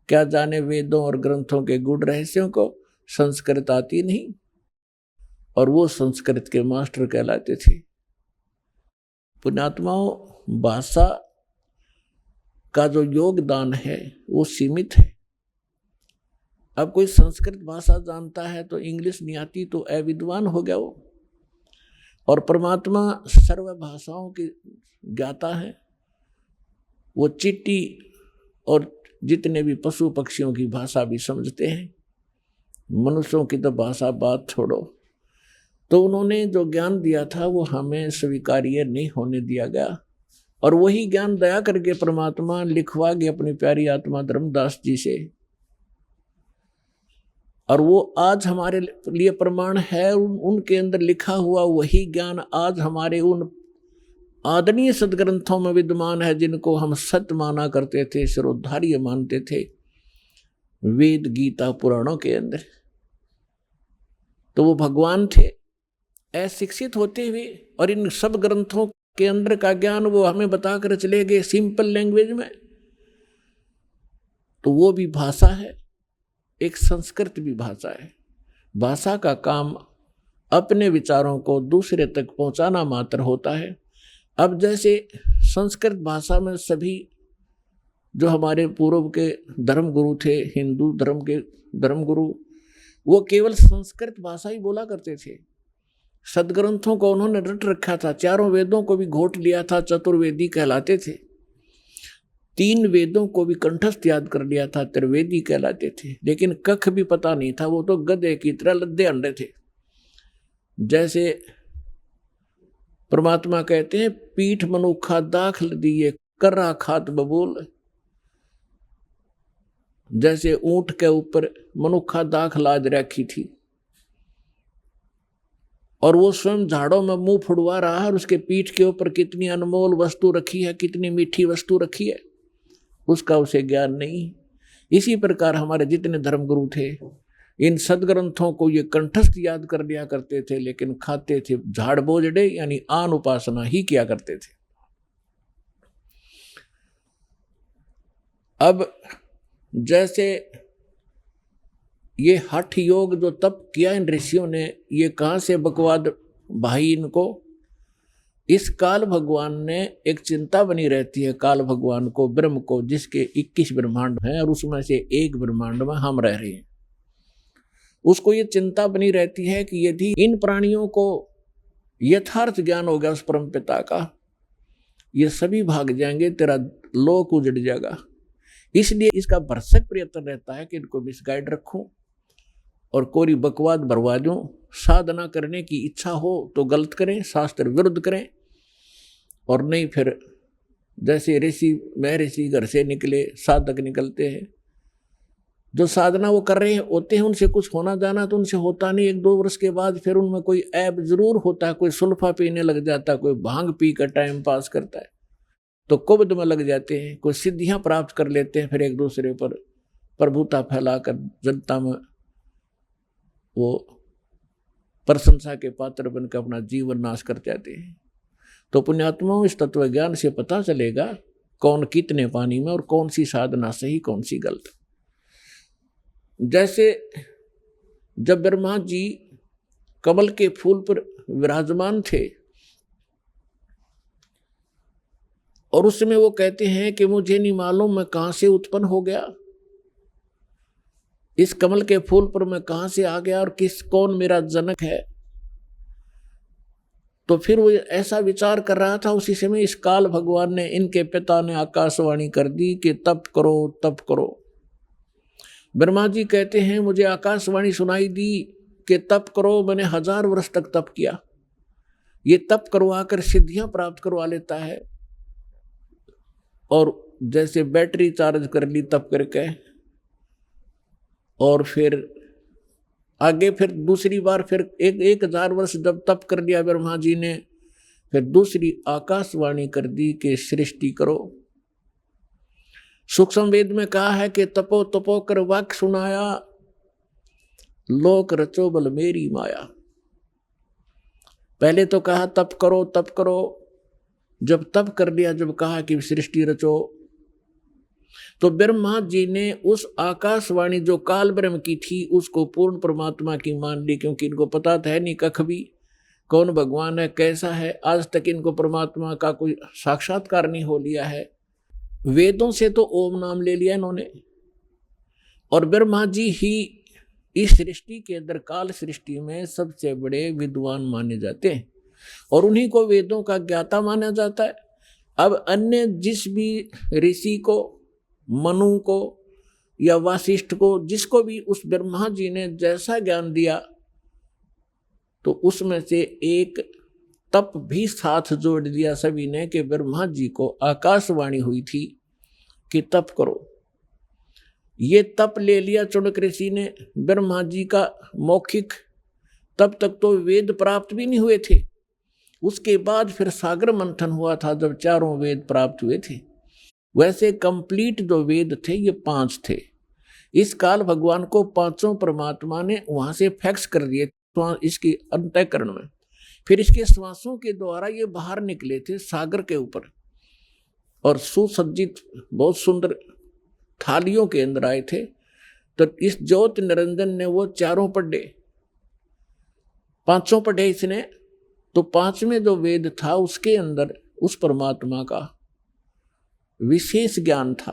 क्या जाने वेदों और ग्रंथों के गूढ़ रहस्यों को, संस्कृत आती नहीं, और वो संस्कृत के मास्टर कहलाते थे। पुण्यात्माओं, भाषा का जो योगदान है वो सीमित है। अब कोई संस्कृत भाषा जानता है तो इंग्लिश नहीं आती तो अविद्वान हो गया वो, और परमात्मा सर्व भाषाओं की ज्ञाता है। वो चींटी और जितने भी पशु पक्षियों की भाषा भी समझते हैं, मनुष्यों की तो भाषा बात छोड़ो। तो उन्होंने जो ज्ञान दिया था वो हमें स्वीकार्य नहीं होने दिया गया, और वही ज्ञान दया करके परमात्मा लिखवा गए अपनी प्यारी आत्मा धर्मदास जी से, और वो आज हमारे लिए प्रमाण है। उनके अंदर लिखा हुआ वही ज्ञान आज हमारे उन आदरणीय सदग्रंथों में विद्यमान है जिनको हम सत्य माना करते थे, सर्वोद्धार्य मानते थे, वेद गीता पुराणों के अंदर। तो वो भगवान थे अशिक्षित होते हुए, और इन सब ग्रंथों के अंदर का ज्ञान वो हमें बताकर चले गए सिंपल लैंग्वेज में। तो वो भी भाषा है, एक संस्कृत भी भाषा है। भाषा का काम अपने विचारों को दूसरे तक पहुंचाना मात्र होता है। अब जैसे संस्कृत भाषा में सभी जो हमारे पूर्व के धर्मगुरु थे, हिंदू धर्म के धर्मगुरु, वो केवल संस्कृत भाषा ही बोला करते थे। सदग्रंथों को उन्होंने रट रखा था, चारों वेदों को भी घोट लिया था, चतुर्वेदी कहलाते थे। 3 वेदों को भी कंठस्थ याद कर लिया था, त्रिवेदी कहलाते थे। लेकिन कख भी पता नहीं था, वो तो गधे की तरह लद्दे अंडे थे। जैसे परमात्मा कहते हैं, पीठ मनुखा दाखल दिए, कर्रा खात बबूल। जैसे ऊंट के ऊपर मनुखा दाख लाद रखी थी, और वो स्वयं झाड़ों में मुंह फुड़वा रहा है, और उसके पीठ के ऊपर कितनी अनमोल वस्तु रखी है, कितनी मीठी वस्तु रखी है, उसका उसे ज्ञान नहीं। इसी प्रकार हमारे जितने धर्मगुरु थे, इन सदग्रंथों को ये कंठस्थ याद कर लिया करते थे, लेकिन खाते थे झाड़ बोझड़े, यानी आन उपासना ही किया करते थे। अब जैसे ये हठ योग जो तप किया इन ऋषियों ने, ये कहाँ से बकवाद भाई इनको। इस काल भगवान ने एक चिंता बनी रहती है, काल भगवान को, ब्रह्म को, जिसके 21 ब्रह्मांड हैं और उसमें से एक ब्रह्मांड में हम रह रहे हैं। उसको ये चिंता बनी रहती है कि यदि इन प्राणियों को यथार्थ ज्ञान हो गया उस परम पिता का, ये सभी भाग जाएंगे, तेरा लोक उजड़ जाएगा। इसलिए इसका भरसक प्रयत्न रहता है कि इनको मिसगाइड रखूं और कोरी बकवाद भरवा दूं। साधना करने की इच्छा हो तो गलत करें, शास्त्र विरुद्ध करें, और नहीं फिर जैसे ऋषि महर्षि घर से निकले साधक निकलते हैं, जो साधना वो कर रहे होते हैं उनसे कुछ होना जाना तो उनसे होता नहीं। 1-2 वर्ष के बाद फिर उनमें कोई ऐब जरूर होता है, कोई सुल्फा पीने लग जाता है, कोई भांग पी कर टाइम पास करता है, तो कुब्द में लग जाते हैं, कोई सिद्धियां प्राप्त कर लेते हैं, फिर एक दूसरे पर प्रभुता फैलाकर जनता में वो प्रशंसा के पात्र बनकर अपना जीवन नाश कर जाते हैं। तो पुण्यात्माओं, इस तत्व ज्ञान से पता चलेगा कौन कितने पानी में और कौन सी साधना सही कौन सी गलत। जैसे जब ब्रह्मा जी कमल के फूल पर विराजमान थे और उस समय वो कहते हैं कि मुझे नहीं मालूम मैं कहां से उत्पन्न हो गया, इस कमल के फूल पर मैं कहाँ से आ गया और कौन मेरा जनक है। तो फिर वो ऐसा विचार कर रहा था, उसी समय इस काल भगवान ने, इनके पिता ने आकाशवाणी कर दी कि तप करो तप करो। ब्रह्मा जी कहते हैं मुझे आकाशवाणी सुनाई दी कि तप करो, मैंने 1000 वर्ष तक तप किया। ये तप करवा कर सिद्धियां प्राप्त करवा लेता है, और जैसे बैटरी चार्ज कर ली तप करके, और फिर आगे फिर दूसरी बार फिर 1000 वर्ष जब तप कर लिया ब्रह्मा जी ने, फिर दूसरी आकाशवाणी कर दी कि सृष्टि करो। सूक्ष्म वेद में कहा है कि तपो तपो कर वाक्य सुनाया, लोक रचो बल मेरी माया। पहले तो कहा तप करो तप करो, जब तप कर लिया, जब कहा कि सृष्टि रचो, तो ब्रह्मा जी ने उस आकाशवाणी जो काल ब्रह्म की थी उसको पूर्ण परमात्मा की मान ली, क्योंकि इनको पता था नहीं कख भी कौन भगवान है, कैसा है। आज तक इनको परमात्मा का कोई साक्षात्कार नहीं हो लिया है। वेदों से तो ओम नाम ले लिया इन्होंने, और ब्रह्मा जी ही इस सृष्टि के अंदर काल सृष्टि में सबसे बड़े विद्वान माने जाते हैं, और उन्हीं को वेदों का ज्ञाता माना जाता है। अब अन्य जिस भी ऋषि को, मनु को या वासिष्ठ को, जिसको भी उस ब्रह्मा जी ने जैसा ज्ञान दिया, तो उसमें से एक तप भी साथ जोड़ दिया सभी ने कि ब्रह्मा जी को आकाशवाणी हुई थी कि तप करो। ये तप ले लिया चुनक ऋषि ने ब्रह्मा जी का मौखिक, तब तक तो वेद प्राप्त भी नहीं हुए थे। उसके बाद फिर सागर मंथन हुआ था जब चारों वेद प्राप्त हुए थे। वैसे कंप्लीट जो वेद थे ये 5 थे। इस काल भगवान को 5 परमात्मा ने वहां से फैक्स कर दिए इसकी अंतःकरण में, फिर इसके श्वासों के द्वारा ये बाहर निकले थे सागर के ऊपर, और सुसज्जित बहुत सुंदर थालियों के अंदर आए थे। तो इस ज्योत निरंजन ने वो चारों पढ़े, 5 पढ़े इसने, तो 5वें जो वेद था उसके अंदर उस परमात्मा का विशेष ज्ञान था।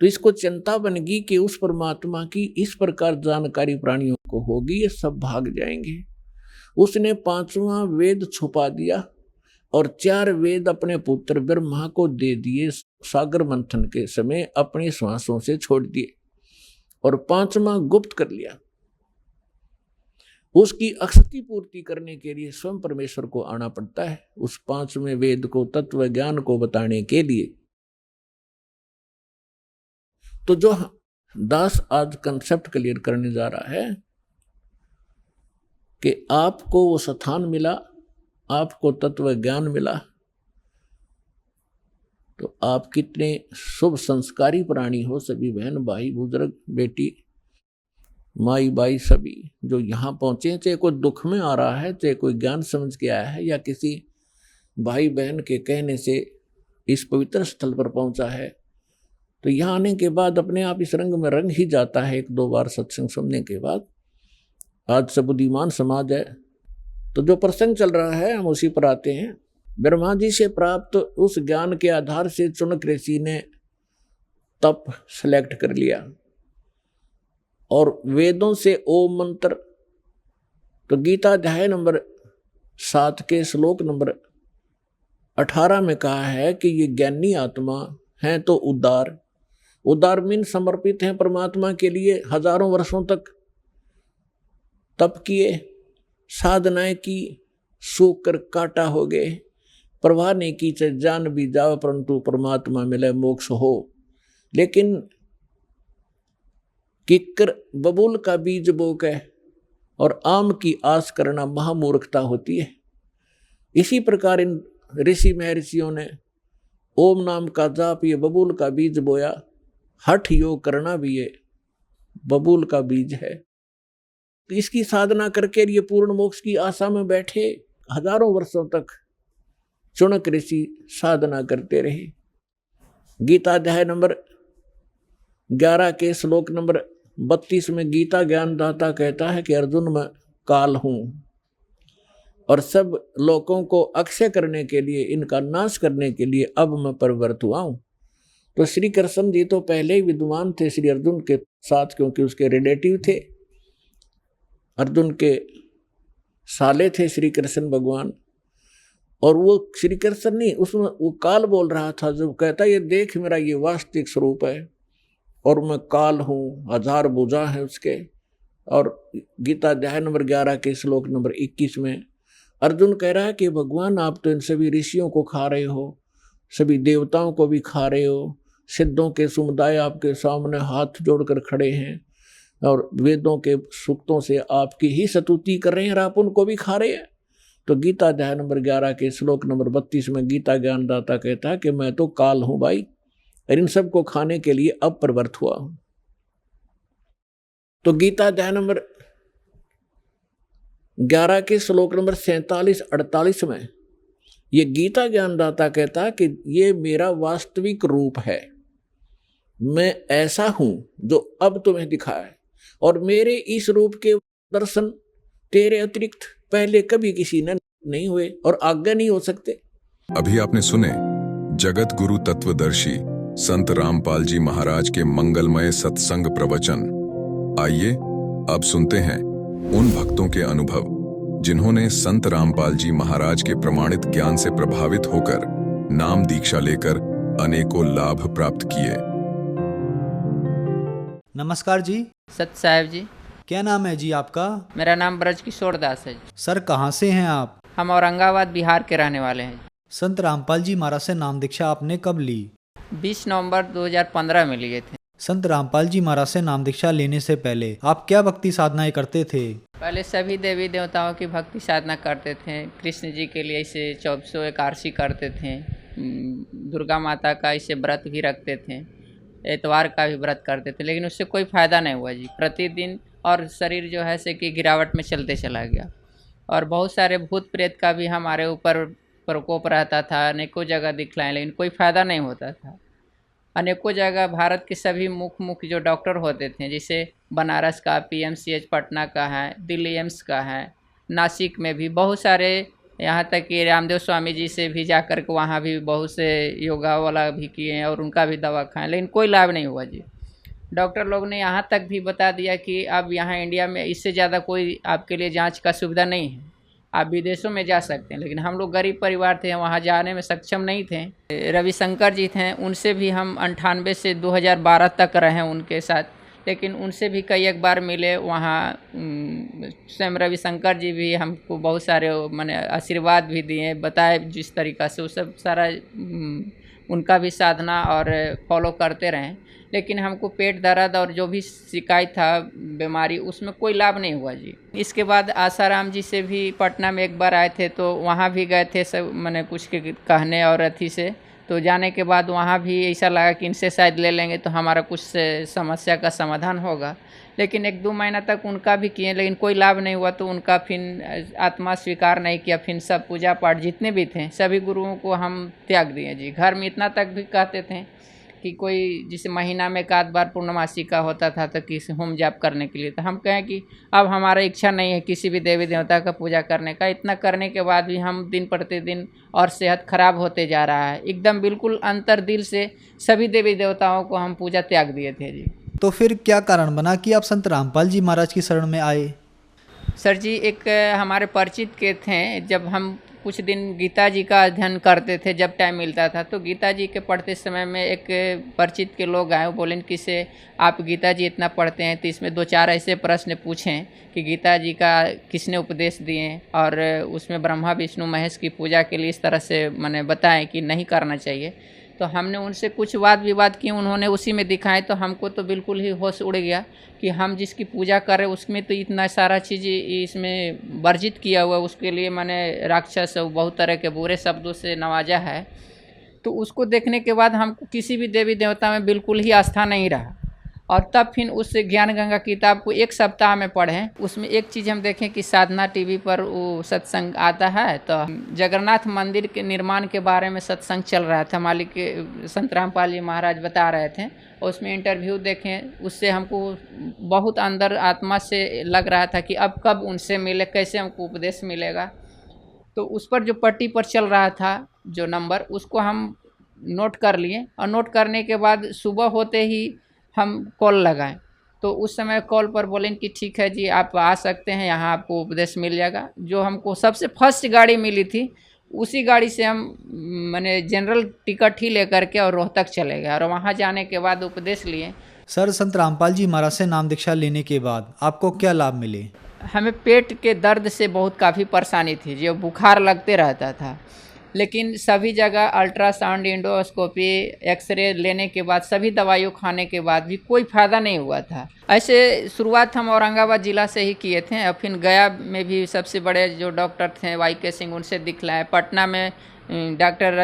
तो इसको चिंता बन गई कि उस परमात्मा की इस प्रकार जानकारी प्राणियों को होगी, ये सब भाग जाएंगे। उसने 5वां वेद छुपा दिया और 4 वेद अपने पुत्र ब्रह्मा को दे दिए, सागर मंथन के समय अपनी श्वासों से छोड़ दिए, और 5वां गुप्त कर लिया। उसकी अक्षति पूर्ति करने के लिए स्वयं परमेश्वर को आना पड़ता है, उस 5वें वेद को, तत्व ज्ञान को बताने के लिए। तो जो दास आज कंसेप्ट क्लियर करने जा रहा है कि आपको वो स्थान मिला, आपको तत्व ज्ञान मिला, तो आप कितने शुभ संस्कारी प्राणी हो। सभी बहन भाई बुजुर्ग बेटी माई बाई सभी जो यहाँ पहुंचे, चाहे कोई दुख में आ रहा है, चाहे कोई ज्ञान समझ के आया है, या किसी भाई बहन के कहने से इस पवित्र स्थल पर पहुंचा है, तो यहाँ आने के बाद अपने आप इस रंग में रंग ही जाता है 1-2 बार सत्संग सुनने के बाद। आज सब बुद्धिमान समाज है, तो जो प्रसंग चल रहा है हम उसी पर आते हैं। ब्रह्मा जी से प्राप्त उस ज्ञान के आधार से चुनक ऋषि ने तप सेलेक्ट कर लिया, और वेदों से ओम मंत्र, तो गीता अध्याय नंबर 7 के श्लोक नंबर 18 में कहा है कि ये ज्ञानी आत्मा हैं तो उदार, उदार मीन समर्पित हैं परमात्मा के लिए। हजारों वर्षों तक तप किए, साधनाएं की, सूख कर काटा हो गए, परवाह नहीं की, चाहे जान भी जाओ परंतु परमात्मा मिले मोक्ष हो। लेकिन किक्कर बबूल का बीज बो के और आम की आस करना महामूर्खता होती है। इसी प्रकार इन ऋषि महर्षियों ने ओम नाम का जाप ये बबूल का बीज बोया, हठ योग करना भी ये बबूल का बीज है। इसकी साधना करके ये पूर्ण मोक्ष की आशा में बैठे, हजारों वर्षों तक चुनक ऋषि साधना करते रहे। गीता अध्याय नंबर 11 के श्लोक नंबर 32 में गीता ज्ञानदाता कहता है कि अर्जुन मैं काल हूं, और सब लोगों को अक्षय करने के लिए, इनका नाश करने के लिए अब मैं प्रवृत्त हुआ हूं। तो श्री कृष्ण जी तो पहले ही विद्वान थे श्री अर्जुन के साथ, क्योंकि उसके रिलेटिव थे, अर्जुन के साले थे श्री कृष्ण भगवान। और वो श्री कृष्ण नहीं, उसमें वो काल बोल रहा था, जब कहता ये देख मेरा ये वास्तविक स्वरूप है और मैं काल हूँ, 1000 भुजा है उसके। और गीता अध्याय नंबर 11 के श्लोक नंबर 21 में अर्जुन कह रहा है कि भगवान आप तो इन सभी ऋषियों को खा रहे हो, सभी देवताओं को भी खा रहे हो, सिद्धों के समुदाय आपके सामने हाथ जोड़कर खड़े हैं और वेदों के सूक्तों से आपकी ही स्तुति कर रहे हैं और आप उनको भी खा रहे हैं। तो गीता अध्याय नंबर 11 के श्लोक नंबर 32 में गीता ज्ञानदाता कहता है कि मैं तो काल हूं भाई, और इन सबको खाने के लिए अब प्रवृत्त हुआ हूं। तो गीता अध्याय नंबर 11 के श्लोक नंबर 47-48 में ये गीता ज्ञानदाता कहता है कि ये मेरा वास्तविक रूप है, मैं ऐसा हूं जो अब तुम्हें दिखा है, और मेरे इस रूप के दर्शन तेरे अतिरिक्त पहले कभी किसी ने नहीं हुए और आगे नहीं हो सकते। अभी आपने सुने जगत गुरु तत्वदर्शी संत रामपाल जी महाराज के मंगलमय सत्संग प्रवचन। आइए अब सुनते हैं उन भक्तों के अनुभव जिन्होंने संत रामपाल जी महाराज के प्रमाणित ज्ञान से प्रभावित होकर नाम दीक्षा लेकर अनेकों लाभ प्राप्त किए। नमस्कार जी। सत साहेब जी। क्या नाम है जी आपका? मेरा नाम ब्रज किशोर दास है। सर कहाँ से हैं आप? हम औरंगाबाद बिहार के रहने वाले हैं। संत रामपाल जी महाराज से नाम दीक्षा आपने कब ली? 20 नवंबर 2015 में लिए थे। संत रामपाल जी महाराज से नाम दीक्षा लेने से पहले आप क्या भक्ति साधनाएं करते थे? पहले सभी देवी देवताओं की भक्ति साधना करते थे। कृष्ण जी के लिए इसे 24 एकादशी करते थे, दुर्गा माता का इसे व्रत भी रखते थे, एतवार का भी व्रत करते थे, लेकिन उससे कोई फ़ायदा नहीं हुआ जी। प्रतिदिन और शरीर जो है से कि गिरावट में चलते चला गया, और बहुत सारे भूत प्रेत का भी हमारे ऊपर प्रकोप रहता था। अनेकों जगह दिखलाएं, लेकिन कोई फ़ायदा नहीं होता था। अनेकों जगह भारत के सभी मुख्य जो डॉक्टर होते थे, जैसे बनारस का PMCH पटना का है, दिल्ली एम्स का है, नासिक में भी बहुत सारे, यहाँ तक कि रामदेव स्वामी जी से भी जाकर के वहाँ भी बहुत से योगा वाला भी किए हैं और उनका भी दवा खाएं, लेकिन कोई लाभ नहीं हुआ जी। डॉक्टर लोग ने यहाँ तक भी बता दिया कि अब यहाँ इंडिया में इससे ज़्यादा कोई आपके लिए जांच का सुविधा नहीं है, आप विदेशों में जा सकते हैं। लेकिन हम लोग गरीब परिवार थे, वहाँ जाने में सक्षम नहीं थे। रविशंकर जी थे, उनसे भी हम 98 से 2012 तक रहे उनके साथ, लेकिन उनसे भी कई एक बार मिले। वहाँ स्वयं रविशंकर जी भी हमको बहुत सारे माने आशीर्वाद भी दिए, बताए जिस तरीक़ा से, वो सब सारा उनका भी साधना और फॉलो करते रहें। लेकिन हमको पेट दर्द और जो भी शिकायत था बीमारी, उसमें कोई लाभ नहीं हुआ जी। इसके बाद आसाराम जी से भी पटना में एक बार आए थे, तो वहाँ भी गए थे सब मैंने कुछ के कहने और अथी से, तो जाने के बाद वहाँ भी ऐसा लगा कि इनसे शायद ले लेंगे तो हमारा कुछ समस्या का समाधान होगा। लेकिन 1-2 महीना तक उनका भी किए, लेकिन कोई लाभ नहीं हुआ। तो उनका फिर आत्मा स्वीकार नहीं किया, फिर सब पूजा पाठ जितने भी थे सभी गुरुओं को हम त्याग दिए जी। घर में इतना तक भी कहते थे कि कोई जिसे महीना में एक आध बार पूर्णमासी का होता था तो किसी होम जाप करने के लिए, तो हम कहें कि अब हमारा इच्छा नहीं है किसी भी देवी देवता का पूजा करने का। इतना करने के बाद भी हम दिन प्रतिदिन और सेहत खराब होते जा रहा है एकदम, बिल्कुल अंतर दिल से सभी देवी देवताओं को हम पूजा त्याग दिए थे जी। तो फिर क्या कारण बना कि आप संत रामपाल जी महाराज की शरण में आए? सर जी, एक हमारे परिचित के थे, जब हम कुछ दिन गीता जी का अध्ययन करते थे, जब टाइम मिलता था, तो गीता जी के पढ़ते समय में एक परिचित के लोग आए, वो बोले कि से आप गीता जी इतना पढ़ते हैं तो इसमें 2-4 ऐसे प्रश्न पूछें कि गीता जी का किसने उपदेश दिए, और उसमें ब्रह्मा विष्णु महेश की पूजा के लिए इस तरह से मैंने बताएं कि नहीं करना चाहिए। तो हमने उनसे कुछ वाद विवाद किए, उन्होंने उसी में दिखाए, तो हमको तो बिल्कुल ही होश उड़ गया कि हम जिसकी पूजा करें उसमें तो इतना सारा चीज़ इसमें वर्जित किया हुआ, उसके लिए मैंने राक्षस बहुत तरह के बुरे शब्दों से नवाजा है। तो उसको देखने के बाद हमको किसी भी देवी देवता में बिल्कुल ही आस्था नहीं रहा। और तब फिर उस ज्ञान गंगा किताब को 1 सप्ताह में पढ़ें, उसमें एक चीज़ हम देखें कि साधना टीवी पर वो सत्संग आता है, तो जगन्नाथ मंदिर के निर्माण के बारे में सत्संग चल रहा था, मालिक के संत रामपाल जी महाराज बता रहे थे, और उसमें इंटरव्यू देखें, उससे हमको बहुत अंदर आत्मा से लग रहा था कि अब कब उनसे मिले, कैसे हमको उपदेश मिलेगा। तो उस पर जो पट्टी पर चल रहा था जो नंबर, उसको हम नोट कर लिए और नोट करने के बाद सुबह होते ही हम कॉल लगाएं, तो उस समय कॉल पर बोलें कि ठीक है जी आप आ सकते हैं, यहाँ आपको उपदेश मिल जाएगा। जो हमको सबसे फर्स्ट गाड़ी मिली थी उसी गाड़ी से हम मैंने जनरल टिकट ही लेकर के और रोहतक चले गए और वहाँ जाने के बाद उपदेश लिए। सर, संत रामपाल जी महाराज से नाम दीक्षा लेने के बाद आपको क्या लाभ मिले? हमें पेट के दर्द से बहुत काफ़ी परेशानी थी, जो बुखार लगते रहता था, लेकिन सभी जगह अल्ट्रासाउंड, एंडोस्कोपी, एक्सरे लेने के बाद, सभी दवाइयों खाने के बाद भी कोई फ़ायदा नहीं हुआ था। ऐसे शुरुआत हम औरंगाबाद ज़िला से ही किए थे और फिर गया में भी सबसे बड़े जो डॉक्टर थे YK सिंह, उनसे दिखलाए। पटना में डॉक्टर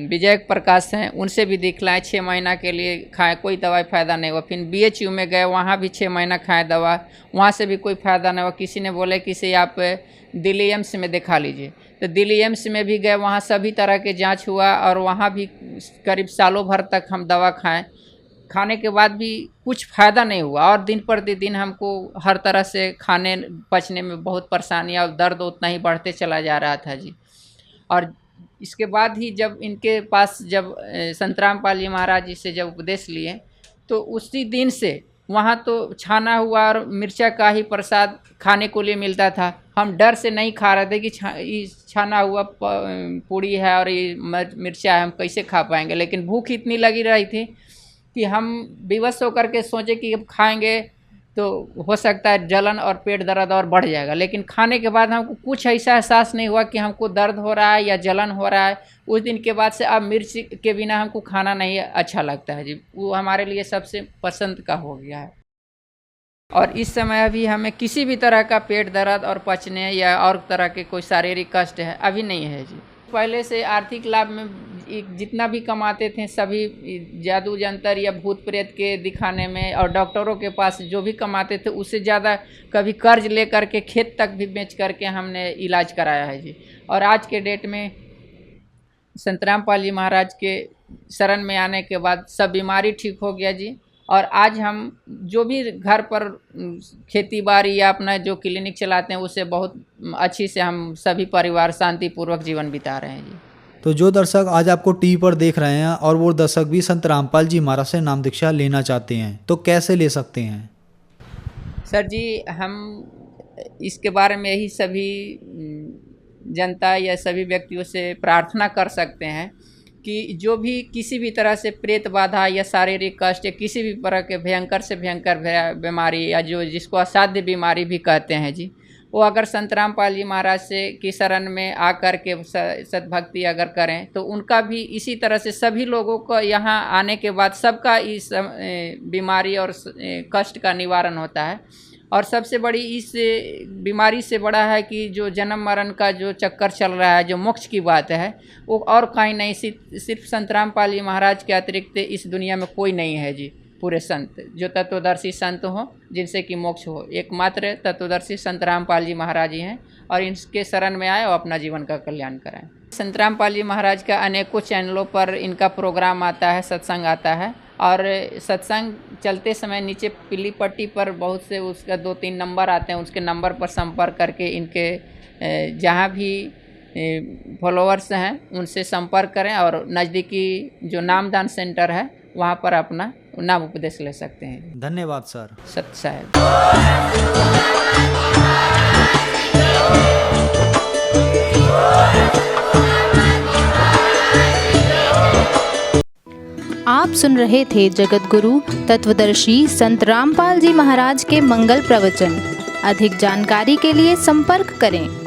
विजय प्रकाश हैं, उनसे भी दिखलाए। 6 महीना के लिए खाए, कोई दवाई फ़ायदा नहीं हुआ। फिर BHU में गए, वहाँ भी 6 महीना खाए दवा, वहाँ से भी कोई फ़ायदा नहीं हुआ। किसी ने बोले किसी आप दिल्ली एम्स में दिखा लीजिए, तो दिल्ली एम्स में भी गए, वहाँ सभी तरह के जांच हुआ और वहाँ भी करीब सालों भर तक हम दवा खाने के बाद भी कुछ फ़ायदा नहीं हुआ और दिन प्रतिदिन हमको हर तरह से खाने पचने में बहुत परेशानियाँ और दर्द उतना ही बढ़ते चला जा रहा था जी। और इसके बाद ही जब इनके पास जब संत रामपाल जी महाराज जी से जब उपदेश लिए, तो उसी दिन से वहाँ तो छाना हुआ और मिर्चा का ही प्रसाद खाने को लिए मिलता था। हम डर से नहीं खा रहे थे कि छाना हुआ पूड़ी है और ये मिर्चा है, हम कैसे खा पाएंगे। लेकिन भूख इतनी लगी रही थी कि हम विवश होकर के सोचे कि अब खाएंगे तो हो सकता है जलन और पेट दर्द और बढ़ जाएगा। लेकिन खाने के बाद हमको कुछ ऐसा एहसास नहीं हुआ कि हमको दर्द हो रहा है या जलन हो रहा है। उस दिन के बाद से अब मिर्च के बिना हमको खाना नहीं अच्छा लगता है जी, वो हमारे लिए सबसे पसंद का हो गया है। और इस समय अभी हमें किसी भी तरह का पेट दर्द और पचने या और तरह के कोई शारीरिक कष्ट है अभी नहीं है जी। पहले से आर्थिक लाभ में जितना भी कमाते थे सभी जादू जंतर या भूत प्रेत के दिखाने में और डॉक्टरों के पास जो भी कमाते थे उससे ज़्यादा कभी कर्ज ले करके खेत तक भी बेच करके हमने इलाज कराया है जी। और आज के डेट में संत रामपाल जी महाराज के शरण में आने के बाद सब बीमारी ठीक हो गया जी। और आज हम जो भी घर पर खेती बाड़ी या अपना जो क्लिनिक चलाते हैं उससे बहुत अच्छी से हम सभी परिवार शांतिपूर्वक जीवन बिता रहे हैं जी। तो जो दर्शक आज आपको टीवी पर देख रहे हैं और वो दर्शक भी संत रामपाल जी महाराज से नाम दीक्षा लेना चाहते हैं तो कैसे ले सकते हैं? सर जी, हम इसके बारे में ही सभी जनता या सभी व्यक्तियों से प्रार्थना कर सकते हैं कि जो भी किसी भी तरह से प्रेत बाधा या शारीरिक कष्ट या किसी भी तरह के भयंकर से भयंकर बीमारी या जो जिसको असाध्य बीमारी भी कहते हैं जी, वो अगर संत रामपाल जी महाराज से की शरण में आकर के सद्भक्ति अगर करें तो उनका भी इसी तरह से सभी लोगों को यहाँ आने के बाद सबका इस बीमारी और कष्ट का निवारण होता है। और सबसे बड़ी इस बीमारी से बड़ा है कि जो जन्म मरण का जो चक्कर चल रहा है, जो मोक्ष की बात है, वो और कहीं नहीं, सिर्फ संत रामपाल जी महाराज के अतिरिक्त इस दुनिया में कोई नहीं है जी। पूरे संत जो तत्वदर्शी संत हों जिनसे कि मोक्ष हो, एकमात्र तत्वदर्शी संत रामपाल जी महाराज ही हैं और इनके शरण में आए और अपना जीवन का कल्याण कराएं। संत रामपाल जी महाराज का अनेकों चैनलों पर इनका प्रोग्राम आता है, सत्संग आता है और सत्संग चलते समय नीचे पीली पट्टी पर बहुत से उसका 2-3 नंबर आते हैं, उसके नंबर पर संपर्क करके इनके जहाँ भी फॉलोअर्स हैं उनसे संपर्क करें और नज़दीकी जो नामदान सेंटर है वहाँ पर अपना नाम उपदेश ले सकते हैं। धन्यवाद सर। सत साहेब। आप सुन रहे थे जगत गुरु तत्वदर्शी संत रामपाल जी महाराज के मंगल प्रवचन। अधिक जानकारी के लिए संपर्क करें